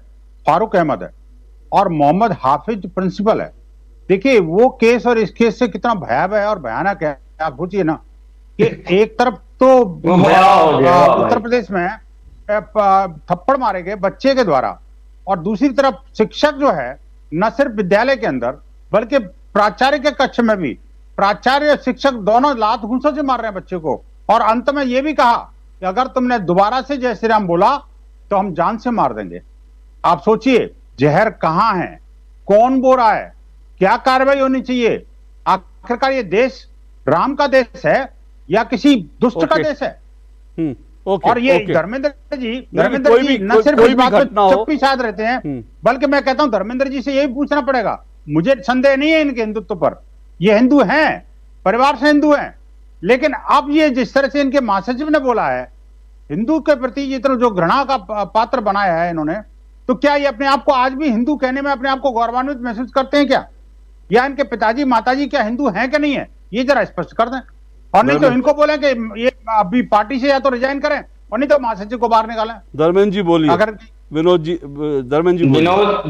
फारूक अहमद है और मोहम्मद हाफिज प्रिंसिपल है। देखिए वो केस और इस केस से कितना भयावह और भयानक है आप सोचिए ना, कि एक तरफ तो उत्तर प्रदेश में थप्पड़ मारे गए बच्चे के द्वारा, और दूसरी तरफ शिक्षक जो है न सिर्फ विद्यालय के अंदर बल्कि प्राचार्य के कक्ष में भी प्राचार्य शिक्षक दोनों लात घूंसों से मार रहे हैं बच्चे को, और अंत में यह भी कहा कि अगर तुमने दोबारा से जय श्री राम बोला तो हम जान से मार देंगे। आप सोचिए जहर कहां है, कौन बोल रहा है, क्या कार्रवाई होनी चाहिए? आखिरकार ये देश राम का देश है या किसी दुष्ट का देश है? और ये धर्मेंद्र जी न सिर्फ इस बात पर चुप्पी साध रहते हैं, बल्कि मैं कहता हूं धर्मेंद्र जी से यही पूछना पड़ेगा। मुझे संदेह नहीं है इनके हिंदुत्व पर, ये हिंदू हैं, परिवार से हिंदू हैं, लेकिन अब ये जिस तरह से इनके महासचिव ने बोला है हिंदू के प्रति जितना जो घृणा का पात्र बनाया है इन्होंने, तो क्या ये अपने आप को आज भी हिंदू कहने में अपने आप को गौरवान्वित महसूस करते हैं क्या? या इनके पिताजी माताजी क्या हिंदू हैं कि नहीं है, ये जरा स्पष्ट कर दें। और नहीं तो इनको बोले कि ये अभी पार्टी से या तो रिजाइन करें और नहीं तो महासचिव को बाहर निकालें। धर्मेंद्र जी बोलिए। अगर विनोद जी, धर्मेंद्र जी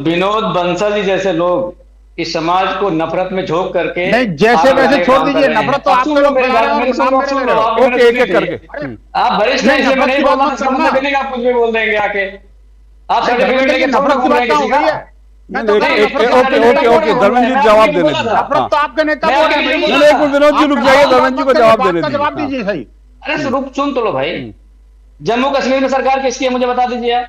विनोद बंसल जी जैसे लोग इस समाज को नफरत में झोंक करके नहीं, जैसे वैसे छोड़ दीजिए, नफरत तो आप लोग ओके एक एक करके आप वरिष्ठ नहीं देने का कुछ भी बोल देंगे आके, आप सर्टिफिकेट लेके नफरत की बात हो गई है। ओके धर्मेंद्र जी जवाब देने दीजिए। नफरत तो आपके नेता एक मिनट विनोद जी रुक जाइए, धर्मेंद्र जी को जवाब देने दीजिए। जवाब दीजिए सही। अरे रुक सुन तो लो भाई, जम्मू कश्मीर में सरकार किसकी है मुझे बता दीजिए,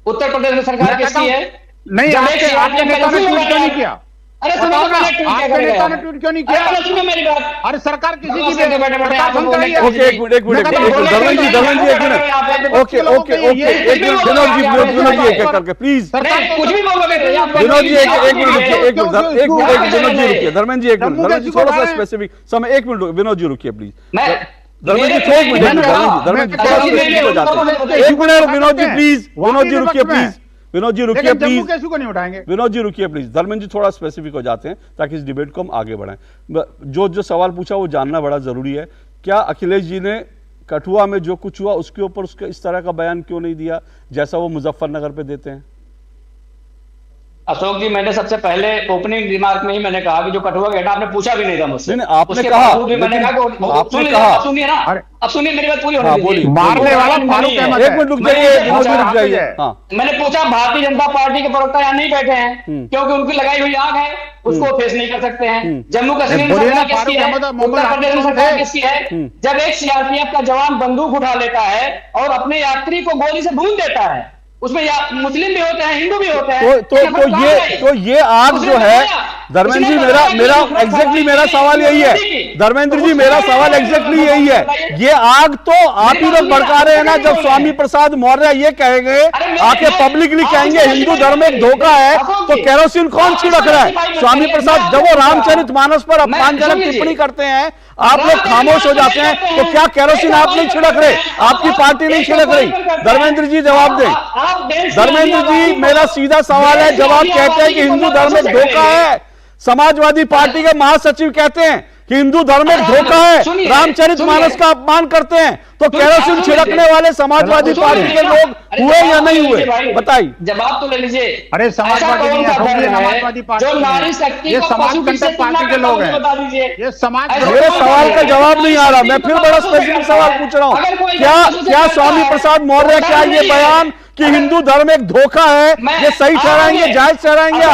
उत्तर प्रदेश में सरकार किसकी है? नहीं आपके नेता ने ट्वीट क्यों नहीं किया? अरे सुनो आपके नेता ने ट्वीट क्यों नहीं किया? अरे सुनो मेरी बात, अरे सरकार किसी की ओके एक मिनट धर्मेंद्र जी एक मिनट ओके एक मिनट विनोद जी एक करके प्लीज कुछ भी बोलोगे विनोद जी एक मिनट रुकिए, एक मिनट विनोद जी रुकिए, धर्मेंद्र जी एक मिनट, धर्मेंद्र जी थोड़ा सा स्पेसिफिक समय, एक मिनट विनोद जी रुकिए प्लीज, धर्मेंद्र जी थोड़ा धर्मेंद्र जी थोड़ा स्पेसिफिक हो जाते हैं, एक मिनट विनोद जी प्लीज, विनोद जी रुकिए प्लीज, विनोद जी रुकिए प्लीज, को नहीं उठाएंगे विनोद जी रुकिए प्लीज, धर्मेंद्र जी थोड़ा स्पेसिफिक हो जाते हैं ताकि इस डिबेट को हम आगे बढ़ाएं। जो सवाल पूछा वो जानना बड़ा जरूरी है, क्या अखिलेश जी ने कठुआ में जो कुछ हुआ उसके ऊपर उसका इस तरह का बयान क्यों नहीं दिया जैसा वो मुजफ्फरनगर पे देते हैं? अशोक जी मैंने सबसे पहले ओपनिंग रिमार्क में ही मैंने कहा कि जो कठुआ का आपने पूछा भी नहीं था मुझसे। नहीं आपने कहा, मैंने कहा अब सुनिए ना, अब सुनिए मेरी बात पूरी होने दीजिए। मारने वाला फारूक अहमद है। एक मिनट रुक जाइए, मैंने पूछा भारतीय जनता पार्टी के प्रवक्ता यहाँ नहीं बैठे हैं क्योंकि उनकी लगाई हुई आग है, उसको फेस नहीं कर सकते हैं। जम्मू कश्मीर में सरकार किसकी है, उत्तर प्रदेश में सरकार किसकी है? जब एक सीआरपीएफ का जवान बंदूक उठा लेता है और अपने यात्री को गोली से भून देता है उसमें या मुस्लिम भी होते हैं, हिंदू भी होते हैं। तो ये आग जो है धर्मेंद्र जी, मेरा एग्जैक्टली मेरा सवाल यही है, धर्मेंद्र जी मेरा सवाल एग्जैक्टली यही है। ये आग तो आप ही लोग भड़का रहे हैं ना। जब स्वामी प्रसाद मौर्य ये कहेंगे, आके पब्लिकली कहेंगे हिंदू धर्म एक धोखा है, तो केरोसिन कौन छिड़क रहा है? स्वामी प्रसाद जब वो रामचरितमानस पर अपमानजनक टिप्पणी करते हैं, आप लोग खामोश हो जाते हैं, तो क्या केरोसिन आप नहीं छिड़क रहे? आपकी पार्टी नहीं छिड़क रही? धर्मेंद्र जी जवाब दें। धर्मेंद्र जी मेरा सीधा सवाल है, जब आप कहते हैं कि हिंदू धर्म एक धोखा है, समाजवादी पार्टी के महासचिव कहते हैं कि हिंदू धर्म एक धोखा है, रामचरितमानस का अपमान करते हैं, तो केरोसिन छिड़कने वाले समाजवादी पार्टी के लोग हुए या नहीं हुए? बताइए, जवाब तो ले लीजिए। अरे समाजवादी नहीं है, समाजवादी पार्टी, जो नारी शक्ति ये को समाज पशु कंटक पार्टी के लोग हैं। बता दीजिए। ये समाज, मेरे सवाल का जवाब नहीं आ रहा। मैं फिर बड़ा स्पेसिफिक सवाल पूछ रहा हूं, क्या स्वामी प्रसाद मौर्य, क्या ये बयान कि हिंदू धर्म एक धोखा है, ये सही ठहराएंगे, जायज ठहराएंगे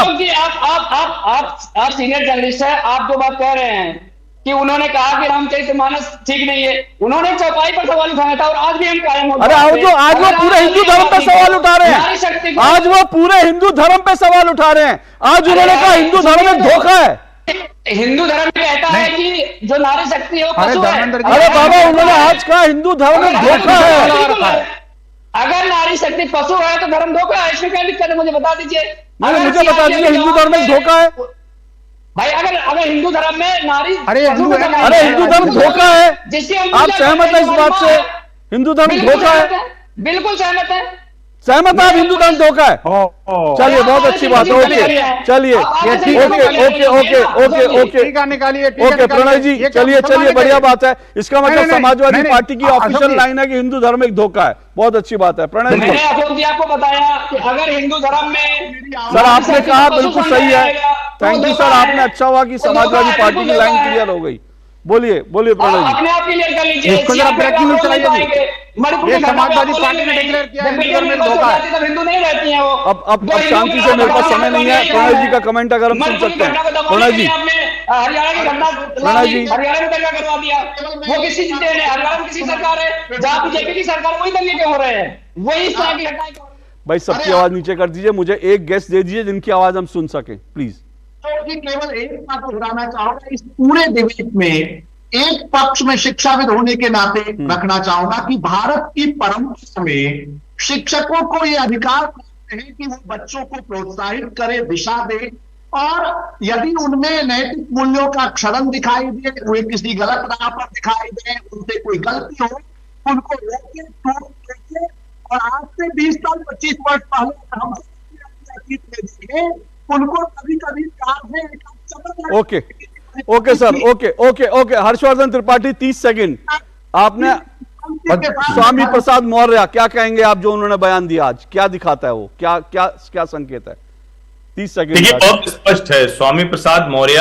आप सीनियर जर्नलिस्ट है, आप जो बात कह रहे हैं कि उन्होंने कहा कि रामचरितमानस ठीक नहीं है, उन्होंने चौपाई पर सवाल उठाया था और आज भी हम कायम हो। अरे आज वो पूरे हिंदू धर्म पे सवाल उठा रहे हैं, आज वो पूरे हिंदू धर्म पे सवाल उठा रहे हैं। आज उन्होंने कहा हिंदू धर्म एक धोखा है। हिंदू धर्म कहता है कि जो नारी शक्ति है वो पशु है। अरे बाबा, उन्होंने आज कहा हिंदू धर्म एक धोखा है। अगर नारी शक्ति पशु है तो धर्म धोखा है, इसमें क्या दिक्कत है? मुझे बता दीजिए। मुझे बता दीजिए हिंदू धर्म एक धोखा है भाई। अगर हिंदू धर्म में नारी, अरे हिंदू धर्म धोखा है, आप सहमत है इस बात से? हिंदू धर्म धोखा है, बिल्कुल सहमत है। सहमत है आप? हिंदू धर्म धोखा है? चलिए, बहुत अच्छी बात है। ओके, चलिए, ओके प्रणय जी, चलिए बढ़िया बात है। इसका मतलब समाजवादी पार्टी की ऑफिशियल लाइन है कि हिंदू धर्म एक धोखा है। बहुत अच्छी बात है प्रणय जी। मैंने आपको बताया कि अगर हिंदू धर्म में, सर आपने कहा बिल्कुल सही है, थैंक यू सर, आपने अच्छा हुआ कि समाजवादी पार्टी की लाइन क्लियर हो गई। बोलिए प्रणय जी। अपने आप क्लियर कर लीजिए। इसको जरा ब्रेकिंग न्यूज चलाइए। ये समाजवादी पार्टी ने डिक्लेयर किया है हिंदू धर्म एक धोखा है। हिंदू नहीं रहती है वो। अब शांति से, मेरे पास समय नहीं है। प्रणय जी का कमेंट अगर हम सुन सकते हैं। प्रणय जी, हरियाणा की घटना, प्रणय जी, हरियाणा में दंगा करवा दिया, वो किसी देन है? हरियाणा में किसी सरकार है? जहाँ बीजेपी की सरकार, वही दंगे क्यों हो रहे हैं? वही इस तरह की घटनाएं। भाई सबकी आवाज नीचे कर दीजिए, मुझे एक गेस्ट दे दीजिए जिनकी आवाज हम सुन सके प्लीज। तो केवल एक बात दोहराना चाहूंगा, इस पूरे डिबेट में एक पक्ष में शिक्षाविद होने के नाते रखना चाहूंगा कि भारत की परंपरा में शिक्षकों को यह अधिकार प्राप्त है कि वो बच्चों को प्रोत्साहित करे, दिशा दे, और यदि उनमें नैतिक मूल्यों का क्षरण दिखाई दे, वे किसी गलत राह पर दिखाई दे, उनसे कोई गलती हो, उनको रोके, टोके। और आज से 20 साल 25 वर्ष पहले हम देखें, उनको कभी कभी okay sir, okay Harshvardhan Tripathi 30 second. आपने स्वामी प्रसाद मौर्य क्या कहेंगे आप, जो उन्होंने बयान दिया आज, क्या दिखाता है वो, क्या संकेत है? 30 सेकंड। देखिए, बहुत स्पष्ट है, स्वामी प्रसाद मौर्य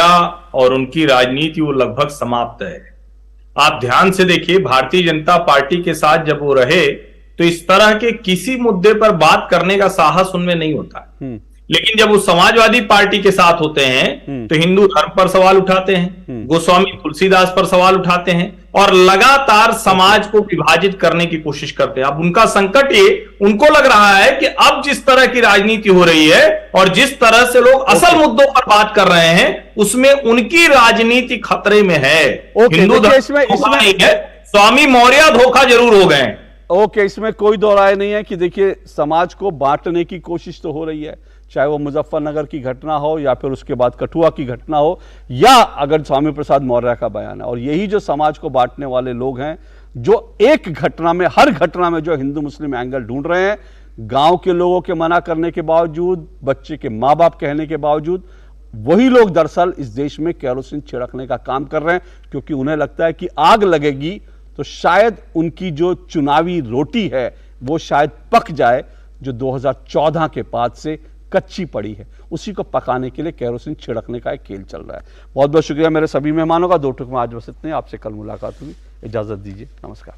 और उनकी राजनीति वो लगभग समाप्त है। आप ध्यान से देखिए, भारतीय जनता पार्टी के साथ जब वो रहे तो इस तरह के किसी मुद्दे पर बात करने का साहस उनमें नहीं होता। लेकिन जब वो समाजवादी पार्टी के साथ होते हैं तो हिंदू धर्म पर सवाल उठाते हैं, गोस्वामी तुलसीदास पर सवाल उठाते हैं और लगातार समाज को विभाजित करने की कोशिश करते हैं। अब उनका संकट ये, उनको लग रहा है कि अब जिस तरह की राजनीति हो रही है और जिस तरह से लोग असल मुद्दों पर बात कर रहे हैं, उसमें उनकी राजनीति खतरे में है। हिंदू धर्म नहीं है, स्वामी मौर्य धोखा जरूर हो गए। ओके, इसमें कोई दो राय नहीं है कि देखिए समाज को बांटने की कोशिश तो हो रही है, चाहे वो मुजफ्फरनगर की घटना हो या फिर उसके बाद कठुआ की घटना हो, या अगर स्वामी प्रसाद मौर्य का बयान है। और यही जो समाज को बांटने वाले लोग हैं, जो एक घटना में, हर घटना में जो हिंदू मुस्लिम एंगल ढूंढ रहे हैं, गांव के लोगों के मना करने के बावजूद, बच्चे के माँ बाप कहने के बावजूद, वही लोग दरअसल इस देश में केरोसिन छिड़कने का काम कर रहे हैं, क्योंकि उन्हें लगता है कि आग लगेगी तो शायद उनकी जो चुनावी रोटी है वो शायद पक जाए, जो 2014 के बाद से कच्ची पड़ी है, उसी को पकाने के लिए केरोसिन छिड़कने का एक खेल चल रहा है। बहुत बहुत शुक्रिया मेरे सभी मेहमानों का। 2 टुक में आज बस इतने, आपसे कल मुलाकात हुई, इजाजत दीजिए, नमस्कार।